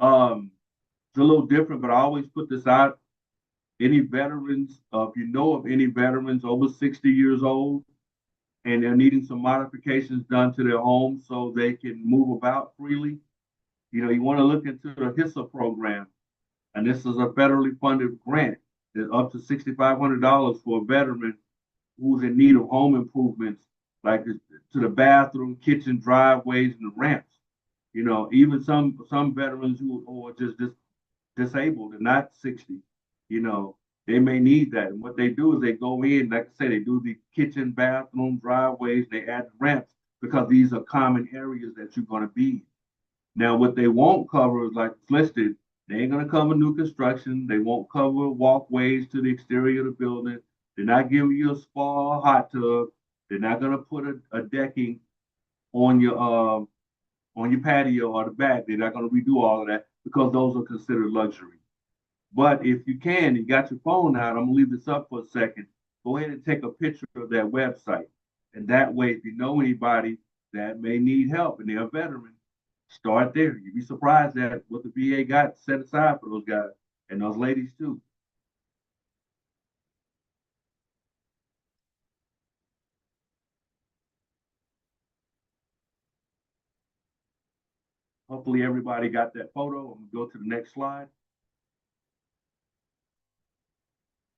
It's a little different, but I always put this out. Any veterans, if you know of any veterans over 60 years old, and they're needing some modifications done to their home so they can move about freely, you want to look into the HISA program. And this is a federally funded grant that's up to $6,500 for a veteran who's in need of home improvements, like to the bathroom, kitchen, driveways, and the ramps. Even some veterans who are just disabled and not 60, you know, they may need that. And what they do is they go in, like I say, they do the kitchen, bathroom, driveways, they add ramps because these are common areas that you're going to be. Now, what they won't cover is like it's listed, they ain't going to cover new construction. They won't cover walkways to the exterior of the building. They're not giving you a spa or hot tub. They're not going to put a decking on your patio or the back. They're not going to redo all of that because those are considered luxury. But if you can, you got your phone out, I'm gonna leave this up for a second. Go ahead and take a picture of that website. And that way, if you know anybody that may need help and they're a veteran, start there. You'd be surprised at what the VA got set aside for those guys and those ladies too. Hopefully everybody got that photo. I'm gonna go to the next slide.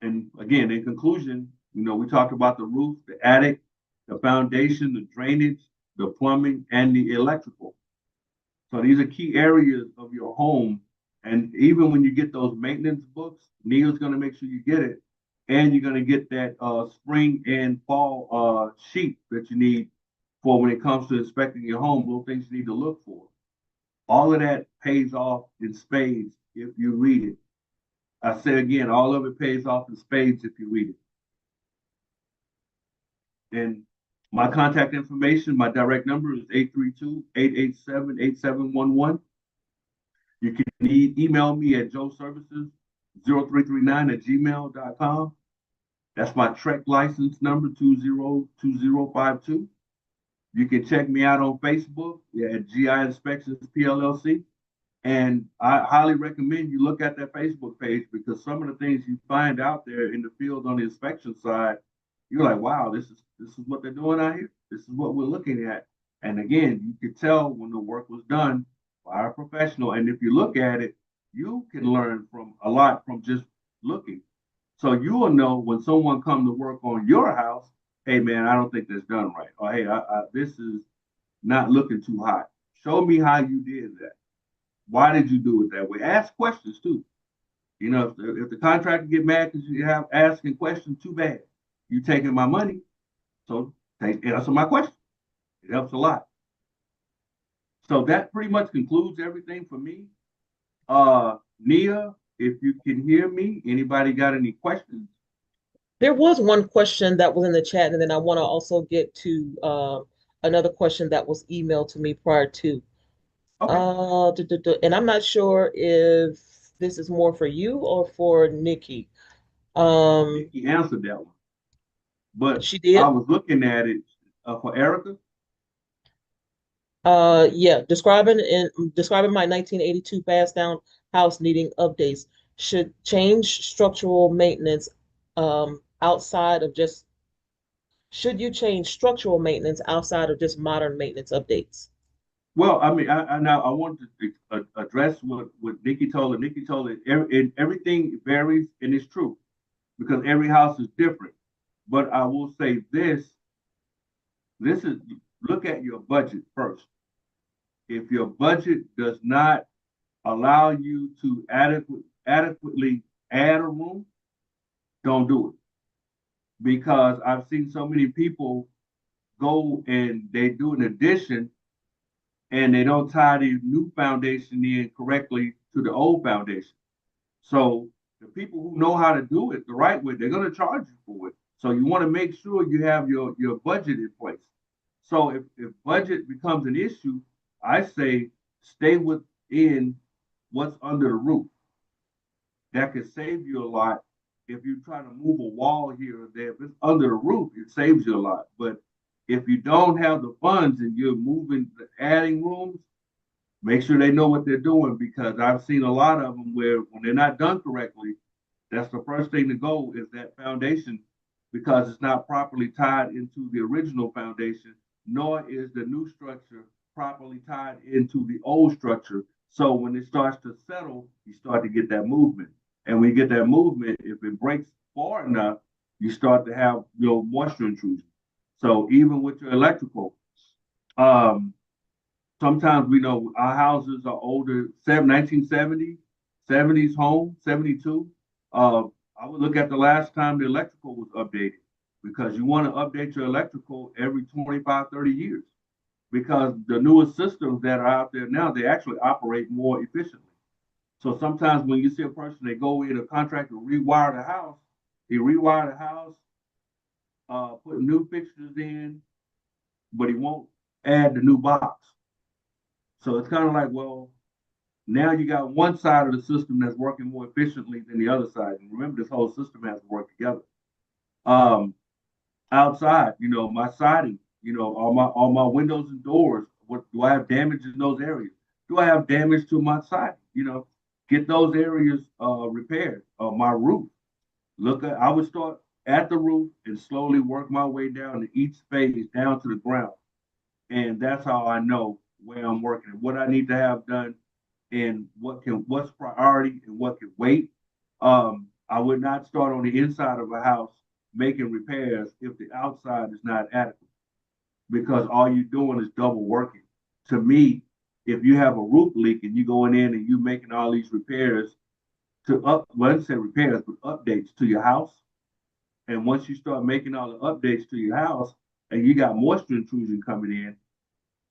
And again, in conclusion, we talked about the roof, the attic, the foundation, the drainage, the plumbing, and the electrical. So these are key areas of your home. And even when you get those maintenance books, Neil's going to make sure you get it. And you're going to get that spring and fall sheet that you need for when it comes to inspecting your home, little things you need to look for. All of that pays off in spades if you read it. I say again, all of it pays off in spades if you read it. And my contact information, my direct number is 832-887-8711. You can email me at joeservices0339@gmail.com. That's my Trek license number, 202052. You can check me out on Facebook at GI Inspections PLLC. And I highly recommend you look at that Facebook page because some of the things you find out there in the field on the inspection side, you're like, wow, this is what they're doing out here. This is what we're looking at. And again, you could tell when the work was done by a professional. And if you look at it, you can learn from a lot from just looking. So you will know when someone come to work on your house, hey man, I don't think that's done right. Or hey, this is not looking too hot. Show me how you did that. Why did you do it that way? Ask questions too. If the contractor get mad because you have asking questions, too bad. You taking my money, so answer my question. It helps a lot. So that pretty much concludes everything for me. Nia, if you can hear me, anybody got any questions? There was one question that was in the chat, and then I want to also get to another question that was emailed to me prior to. Okay. And I'm not sure if this is more for you or for Nikki. Nikki answered that one, but She I did. was looking at it for Erica. Yeah, describing my 1982 passed down house needing updates. Should change structural maintenance outside of just should you change structural maintenance outside of just modern maintenance updates? Well, I mean, I wanted to address what Nikki told her. Nikki told her everything varies, and it's true because every house is different. But I will say this is look at your budget first. If your budget does not allow you to adequately add a room, don't do it. Because I've seen so many people go and they do an addition and they don't tie the new foundation in correctly to the old foundation. So the people who know how to do it the right way, they're going to charge you for it. So you want to make sure you have your budget in place. So if budget becomes an issue, I say stay within what's under the roof. That could save you a lot. If you try to move a wall here or there, if it's under the roof, it saves you a lot. But if you don't have the funds and you're moving, adding rooms, make sure they know what they're doing because I've seen a lot of them where when they're not done correctly, that's the first thing to go is that foundation because it's not properly tied into the original foundation, nor is the new structure properly tied into the old structure. So when it starts to settle, you start to get that movement. And when you get that movement, if it breaks far enough, you start to have moisture intrusion. So even with your electrical, um, sometimes we know our houses are older, 1970s, 70s home, 72. Uh, I would look at the last time the electrical was updated because you want to update your electrical every 25, 30 years because the newer systems that are out there now, they actually operate more efficiently. So sometimes when you see a person, they go in a contractor rewire the house, he rewire the house, put new fixtures in, but he won't add the new box. So it's kind of like, well, now you got one side of the system that's working more efficiently than the other side. And remember, this whole system has to work together. Um, Outside, my siding, all my windows and doors. What do I have damage in those areas? Do I have damage to my siding? Get those areas repaired. My roof. I would start at the roof and slowly work my way down to each phase down to the ground. And that's how I know where I'm working and what I need to have done and what's priority and what can wait. I would not start on the inside of a house making repairs if the outside is not adequate because all you're doing is double working. To me, if you have a roof leak and you going in and you making all these repairs let's say repairs, but updates to your house, and once you start making all the updates to your house and you got moisture intrusion coming in,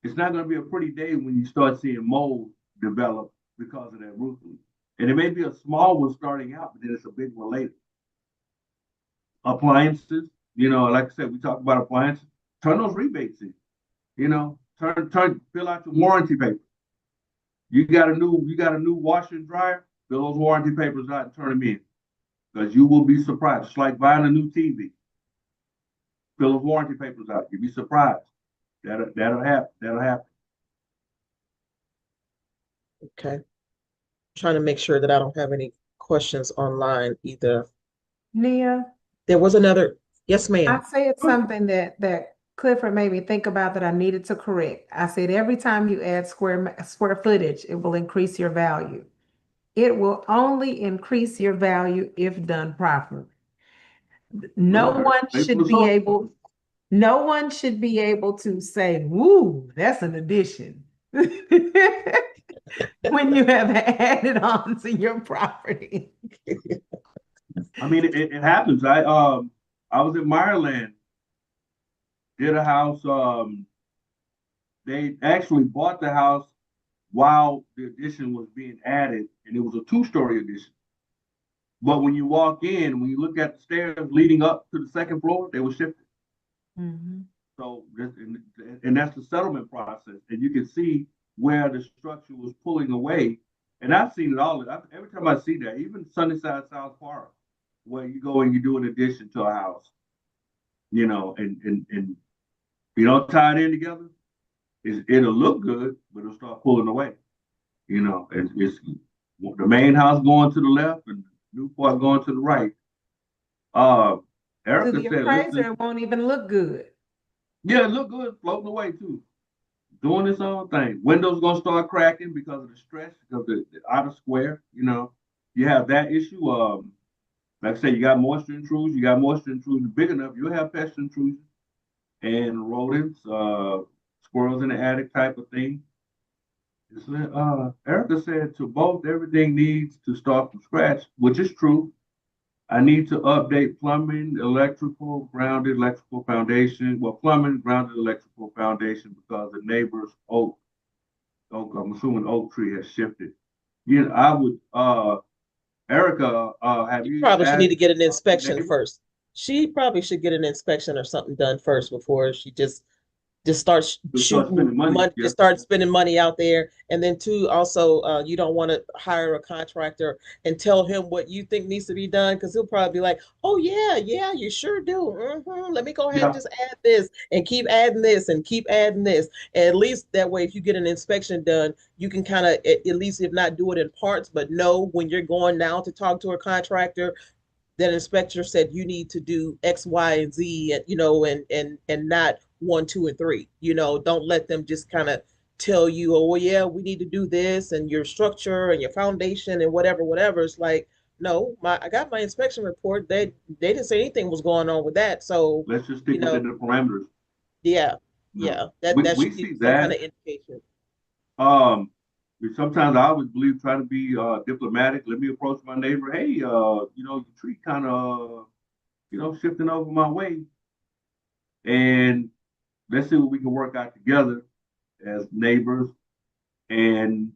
it's not going to be a pretty day when you start seeing mold develop because of that roof leak. And it may be a small one starting out, but then it's a big one later. Appliances, like I said, we talked about appliances. Turn those rebates in. Fill out your warranty paper. You got a new washer and dryer. Fill those warranty papers out and turn them in, because you will be surprised. It's like buying a new TV. Fill those warranty papers out. You'll be surprised. That'll happen. That'll happen. Okay. Trying to make sure that I don't have any questions online either. Nia, There was another, yes, I ma'am. said something that Clifford made me think about that I needed to correct. I said every time you add square footage, it will increase your value. It will only increase your value if done properly. No Well, one faithful should to be source. able, no one should be able to say, "Woo, that's an addition." When you have added on to your property. I mean, it happens. I was in Maryland, did a house. They actually bought the house while the addition was being added, and it was a two-story addition. But when you walk in, when you look at the stairs leading up to the second floor, they were shifted. Mhm. So, and that's the settlement process, and you can see where the structure was pulling away. And I've seen it all. Every time I see that, even Sunnyside South Park, where you go and you do an addition to a house, and you don't tie it in together, it'll look good, but it'll start pulling away. It's the main house going to the left and the new part going to the right. Uh, To Erica the said, appraiser, listen, it won't even look good. yeah, it look good floating away too. Doing its own thing. Windows gonna start cracking because of the stress, because the outer square, you have that issue. Like I say, you got moisture intrusion, big enough, you'll have pest intrusion and rodents, squirrels in the attic type of thing. Erica said to both, everything needs to start from scratch, which is true. I need to update plumbing, electrical, grounded electrical foundation. Well, plumbing, grounded electrical foundation because the neighbor's I'm assuming oak tree has shifted. I would, Erica, have She you probably should need asked to get an your inspection neighbor? first. She probably should get an inspection or something done first before she just start To start shooting spending money. money, Yeah. just start spending money out there. And then two, also, you don't want to hire a contractor and tell him what you think needs to be done because he'll probably be like, "Oh yeah, yeah, you sure do. Let me go ahead and Yeah. just add this and keep adding this and keep adding this." And at least that way, if you get an inspection done, you can kind of at least, if not do it in parts, but know when you're going now to talk to a contractor, that inspector said you need to do X, Y, and Z, and and not one, two, and three. Don't let them just kind of tell you, "Oh, well, yeah, we need to do this, and your structure and your foundation and whatever, whatever." It's like, no, I got my inspection report. They didn't say anything was going on with that. So, Let's just you stick within know, the parameters. yeah, No, yeah, that we should see be some kind that. of indication. Um, sometimes I always believe try to be diplomatic. Let me approach my neighbor. Hey, your tree kind of shifting over my way, and let's see what we can work out together as neighbors. And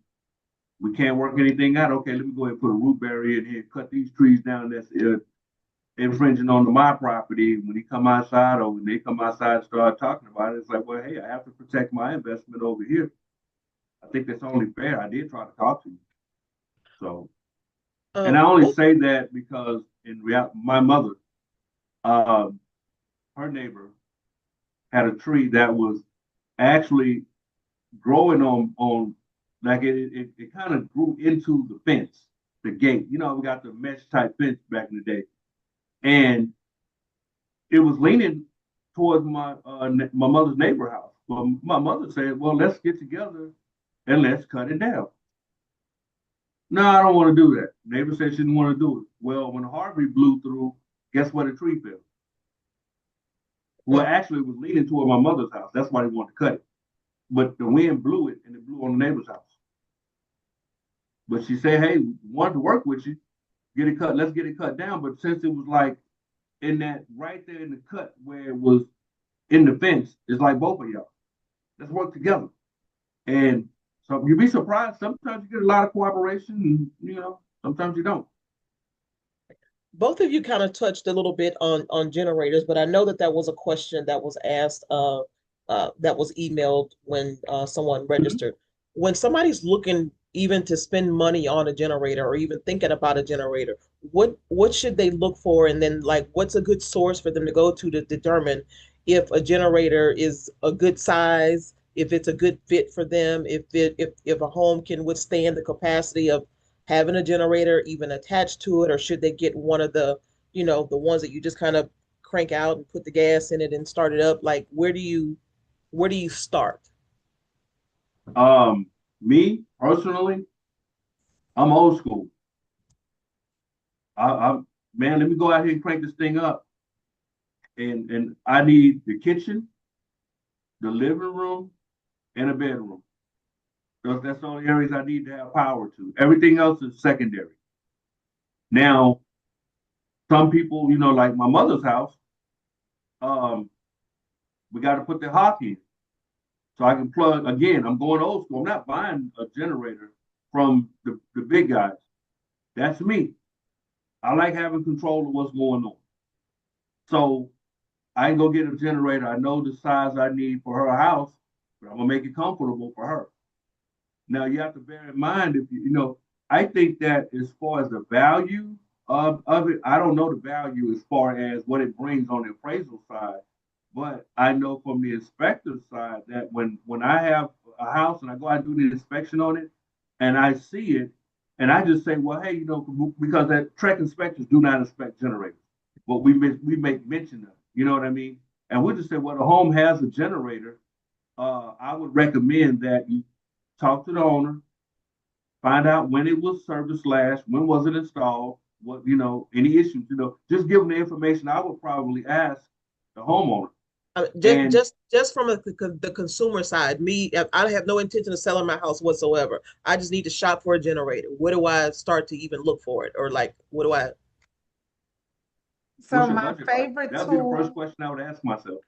we can't work anything out. Okay, let me go ahead and put a root barrier in here, cut these trees down. That's infringing on my property. When he come outside or when they come outside and start talking about it, it's like, well, hey, I have to protect my investment over here. I think that's only fair. I did try to talk to you. So, and I only Both. say that because in reality, my mother, uh, her neighbor had a tree that was actually growing on like it kind of grew into the fence, the gate. We got the mesh type fence back in the day, and it was leaning towards my mother's neighbor house. But my mother said, "Well, let's get together and let's cut it down." No, I don't want to do that. Neighbor said she didn't want to do it. Well, when Harvey blew through, guess what? A tree fell. Well, Mm. actually, it was leaning toward my mother's house. That's why they wanted to cut it. But the wind blew it, and it blew on the neighbor's house. But she said, "Hey, we wanted to work with you, get it cut. Let's get it cut down." But since it was like in that right there in the cut where it was in the fence, it's like both of y'all. Let's work together. And so you'd be surprised. Sometimes you get a lot of cooperation, and sometimes you don't. Both of you kind of touched a little bit on generators, but I know that that was a question that was asked, that was emailed when someone Mhm. registered. When somebody's looking even to spend money on a generator or even thinking about a generator, what should they look for? And then like, what's a good source for them to go to determine if a generator is a good size, if it's a good fit for them, if a home can withstand the capacity of having a generator even attached to it, or should they get one of the ones that you just kind of crank out and put the gas in it and start it up? Like, where do you start? Me personally, I'm old school. I man, let me go out here and crank this thing up. And I need the kitchen, the living room, and a bedroom. That's the only areas I need to have power to. Everything else is secondary. Now, some people, like my mother's house, um, we got to put the hot in. So I can plug again. I'm going old school. I'm not buying a generator from the big guys. That's me. I like having control of what's going on. So I can go get a generator. I know the size I need for her house, but I'm gonna make it comfortable for her. Now you have to bear in mind if I think that as far as the value of it, I don't know the value as far as what it brings on the appraisal side, but I know from the inspector side that when I have a house and I go out and do the inspection on it and I see it and I just say, well, hey, because that Trek inspectors do not inspect generators, but we make mention of it, you know what I mean? And we just say, well, the home has a generator. I would recommend that you talk to the owner, find out when it was serviced last, when was it installed, what, any issues, just give them the information I would probably ask the homeowner. Just And just just from the consumer side, me, I have no intention of selling my house whatsoever. I just need to shop for a generator. Where do I start to even look for it, or like, what do I? So what's your my budget like? favorite That would be the first tool, question I would ask myself.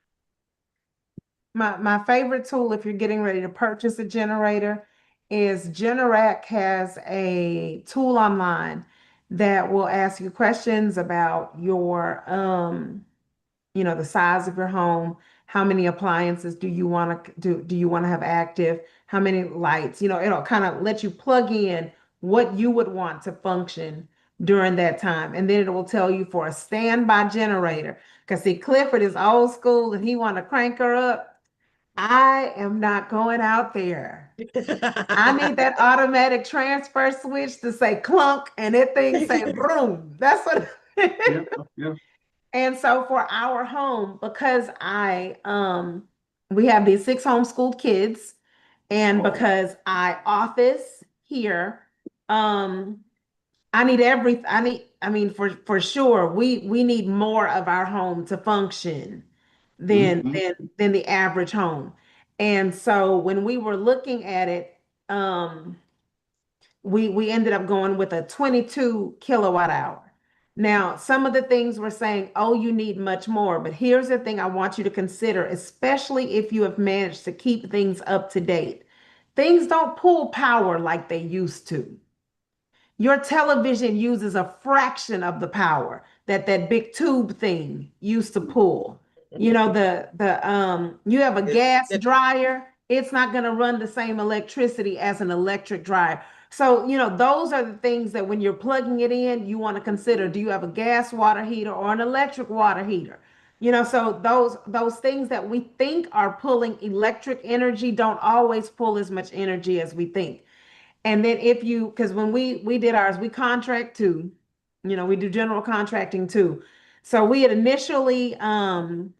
my favorite tool if you're getting ready to purchase a generator is Generac has a tool online that will ask you questions about your the size of your home, how many appliances do you want to do you want to have active, how many lights, it'll kind of let you plug in what you would want to function during that time. And then it will tell you for a standby generator. Because see, Clifford is old school and he want to crank her up. I am not going out there. I need that automatic transfer switch to say clunk and that thing say boom. That's what. Yeah, yeah. And so for our home, because we have these six homeschooled kids, and Oh, because I office here, um, I need every I mean for sure we need more of our home to function than mm-hmm. than than the average home. And so when we were looking at it, um, we ended up going with a 22 kilowatt hour. Now, some of the things we're saying, oh, you need much more, but here's the thing I want you to consider, especially if you have managed to keep things up to date. Things don't pull power like they used to. Your television uses a fraction of the power that that big tube thing used to pull. You know, the you have a It, gas it, dryer, it's not going to run the same electricity as an electric dryer. So, you know, those are the things that when you're plugging it in, you want to consider. Do you have a gas water heater or an electric water heater? You know, so those things that we think are pulling electric energy don't always pull as much energy as we think. And then if you, because when we did ours, we contract too. You know, we do general contracting too. So we had initially um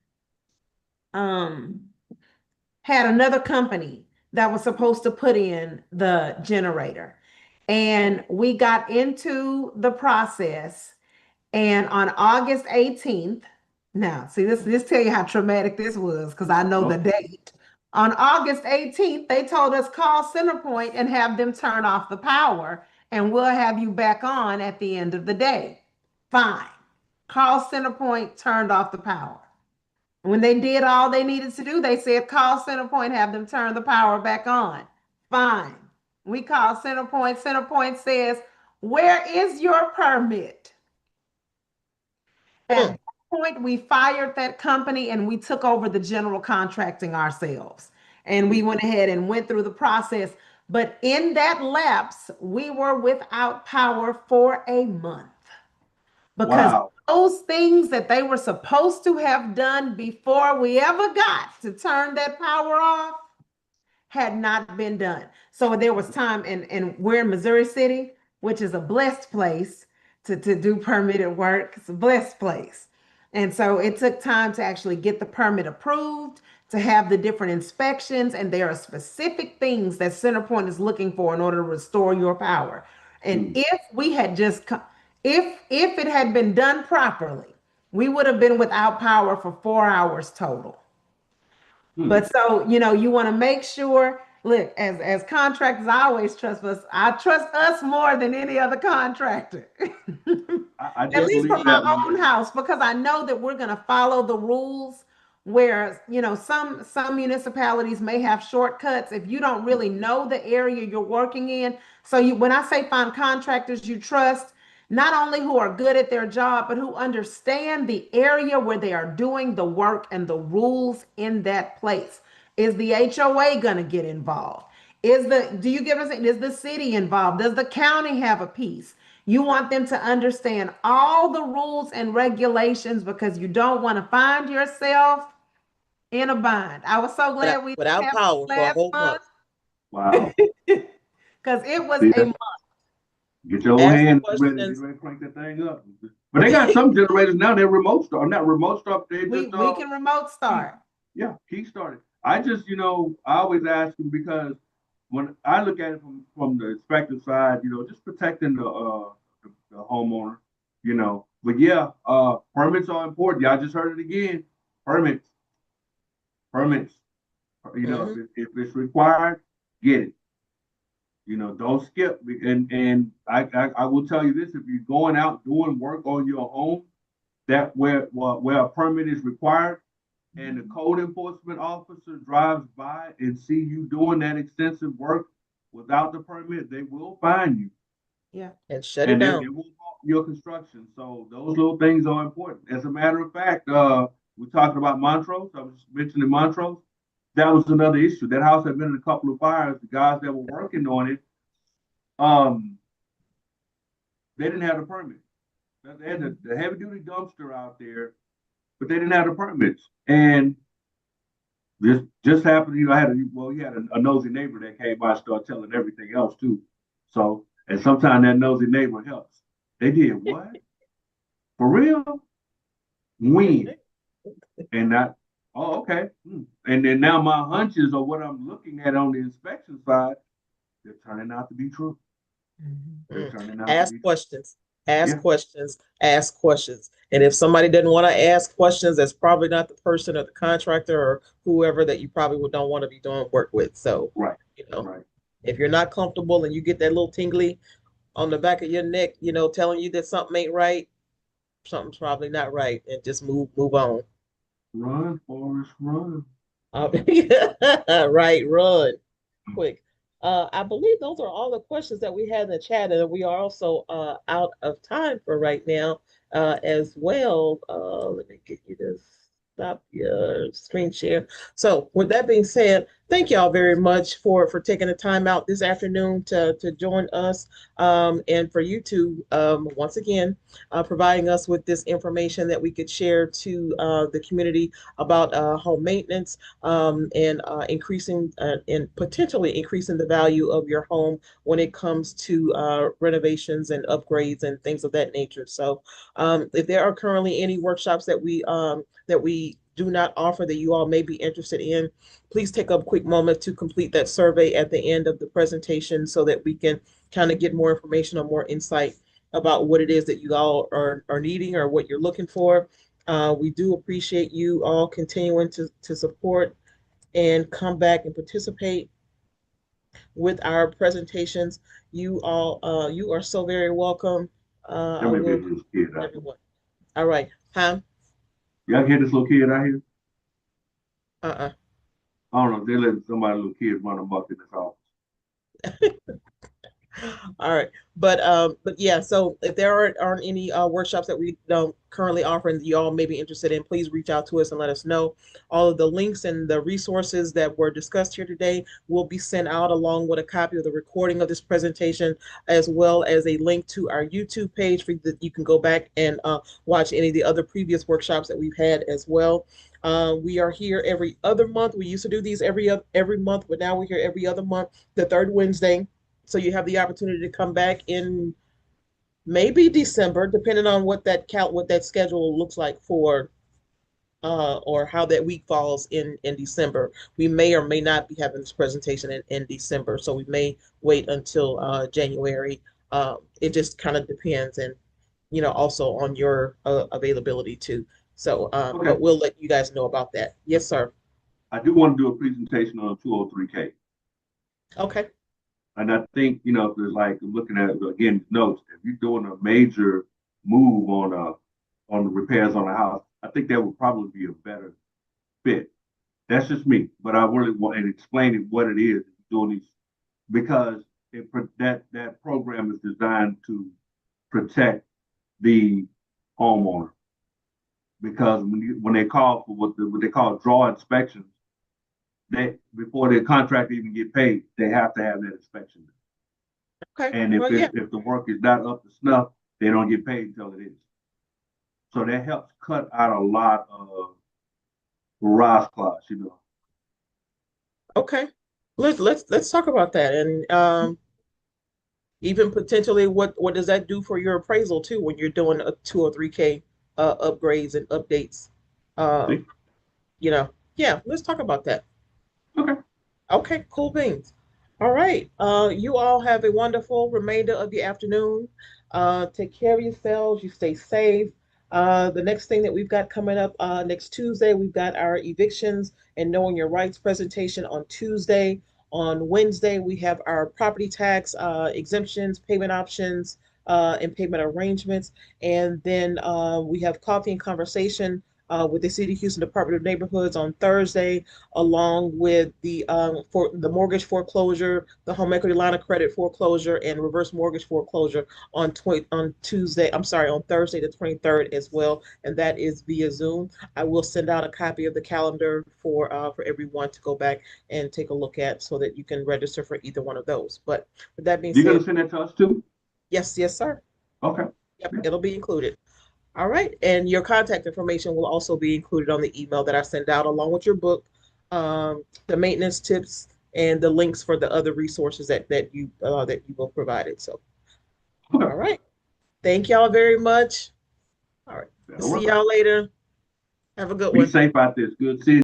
had another company that was supposed to put in the generator. And we got into the process, and on August 18th, now see this tell you how traumatic this was because I know the Okay. date. On August 18th, they told us call Centerpoint and have them turn off the power, and we'll have you back on at the end of the day. Fine. Call Centerpoint, turned off the power. When they did all they needed to do, they said call Centerpoint, have them turn the power back on. Fine. We call Centerpoint. Centerpoint says, where is your permit? At mm, that point, we fired that company and we took over the general contracting ourselves. And we went ahead and went through the process. But in that lapse, we were without power for a month because Wow. those things that they were supposed to have done before we ever got to turn that power off had not been done. So there was time, and we're in Missouri City, which is a blessed place to do permitted work. It's a blessed place. And so it took time to actually get the permit approved, to have the different inspections, and there are specific things that CenterPoint is looking for in order to restore your power. And Mm, if we had just, if it had been done properly, we would have been without power for 4 hours total. mm. But so, you know, you want to make sure, look, as contractors, I always trust us. I trust us more than any other contractor. I At just least for believe my that when own house, because I know that we're going to follow the rules. Where, you know, some municipalities may have shortcuts if you don't really know the area you're working in. So you, when I say find contractors you trust, not only who are good at their job, but who understand the area where they are doing the work and the rules in that place. Is the HOA going to get involved? Do you give us, is the city involved? Does the county have a piece? You want them to understand all the rules and regulations because you don't want to find yourself in a bind. I was so glad we didn't without have power this for a last whole month. month wow. because it was See a that? Get your old Ask the hand ready, get questions. ready to crank that thing up. But they got some generators now, they're remote start, not remote start, they just we can remote key, start. yeah, key started. I just, I always ask them because when I look at it from the inspector side, just protecting the homeowner, But yeah, permits are important. Y'all just heard it again. Permits, permits. Hmm. If it's required, get it. Don't skip. And I will tell you this: if you're going out doing work on your home, that where a permit is required, and the code enforcement officer drives by and see you doing that extensive work without the permit, they will fine you, Yeah. And shut it and down. they will halt your construction. So those little things are important. As a matter of fact, we're talking about Montrose. I was mentioning Montrose. That was another issue. That house had been in a couple of fires. The guys that were working on it, um, they didn't have the permit. They had the heavy duty dumpster out there, but they didn't have the permits. And this just happened, you had a nosy neighbor that came by and started telling everything else too. So, and sometimes that nosy neighbor helps. They did what? For real? When? And that, oh, okay. And then now my hunches or what I'm looking at on the inspection side, they're turning out to be true. Mhm. They're Mm. turning out to Ask be true. questions. Ask Yeah, questions. Ask questions. And if somebody doesn't want to ask questions, that's probably not the person or the contractor or whoever that you probably would don't want to be doing work with. So, right, you know, right. If you're not comfortable and you get that little tingly on the back of your neck, telling you that something ain't right, something's probably not right, and just move on. Run, Forrest, run. Uh, right, run quick. I believe those are all the questions that we had in the chat, and we are also out of time for right now as well. Let me get you to stop your screen share. So, with that being said, thank y'all very much for taking the time out this afternoon to join us, and for you to once again providing us with this information that we could share to the community about home maintenance, and increasing and potentially increasing the value of your home when it comes to renovations and upgrades and things of that nature. So, if there are currently any workshops that we do not offer that you all may be interested in, please take a quick moment to complete that survey at the end of the presentation so that we can kind of get more information or more insight about what it is that you all are needing or what you're looking for. We do appreciate you all continuing to support and come back and participate with our presentations. You are so very welcome. I Let me will video this kid out here. everyone. All right. Huh? Y'all hear this little kid out here? Uh-uh. I don't know. They let somebody little kid run amok in this house. All right. But yeah, so if there aren't any workshops that we don't currently offer and you all may be interested in, please reach out to us and let us know. All of the links and the resources that were discussed here today will be sent out along with a copy of the recording of this presentation, as well as a link to our YouTube page for that you can go back and watch any of the other previous workshops that we've had as well. We are here every other month. We used to do these every month, but now we're here every other month, the third Wednesday. So you have the opportunity to come back in maybe December, depending on what that schedule looks like for or how that week falls in December. We may or may not be having this presentation in December, so we may wait until January. It just kind of depends, and also on your availability too. So, Okay. but we'll let you guys know about that. Yes, sir. I do want to do a presentation on 203K. Okay. And I think, if there's like looking at again notes, if you're doing a major move on the repairs on the house, I think that would probably be a better fit. That's just me, but I really want and explaining what it is doing these because that program is designed to protect the homeowner. Because when they call for what they call draw inspections, they before the contractor even get paid, they have to have that inspection. Okay. And Well, yeah. if the work is not up to snuff, they don't get paid until it is. So that helps cut out a lot of garage clause. Okay. Let's talk about that. And even potentially what does that do for your appraisal too when you're doing a 2 or 3K upgrades and updates? Um, See? yeah, let's talk about that. Okay. Okay, cool beans. All right. You all have a wonderful remainder of the afternoon. Take care of yourselves. You stay safe. The next thing that we've got coming up next Tuesday, we've got our evictions and knowing your rights presentation on Tuesday. On Wednesday, we have our property tax exemptions, payment options, and payment arrangements. And then we have coffee and conversation with the City of Houston Department of Neighborhoods on Thursday, along with for the mortgage foreclosure, the home equity line of credit foreclosure, and reverse mortgage foreclosure on Tuesday. I'm sorry, on Thursday the 23rd as well, and that is via Zoom. I will send out a copy of the calendar for everyone to go back and take a look at so that you can register for either one of those. But with that being You're gonna said, send that to us too? yes, yes, sir. Okay. Yep, Yeah. it'll be included. All right. And your contact information will also be included on the email that I send out, along with your book, the maintenance tips, and the links for the other resources that you will provide it. So, Okay. all right. Thank y'all very much. All right. That'll See work. y'all later. Have a good Be one. safe out there. It's good seeing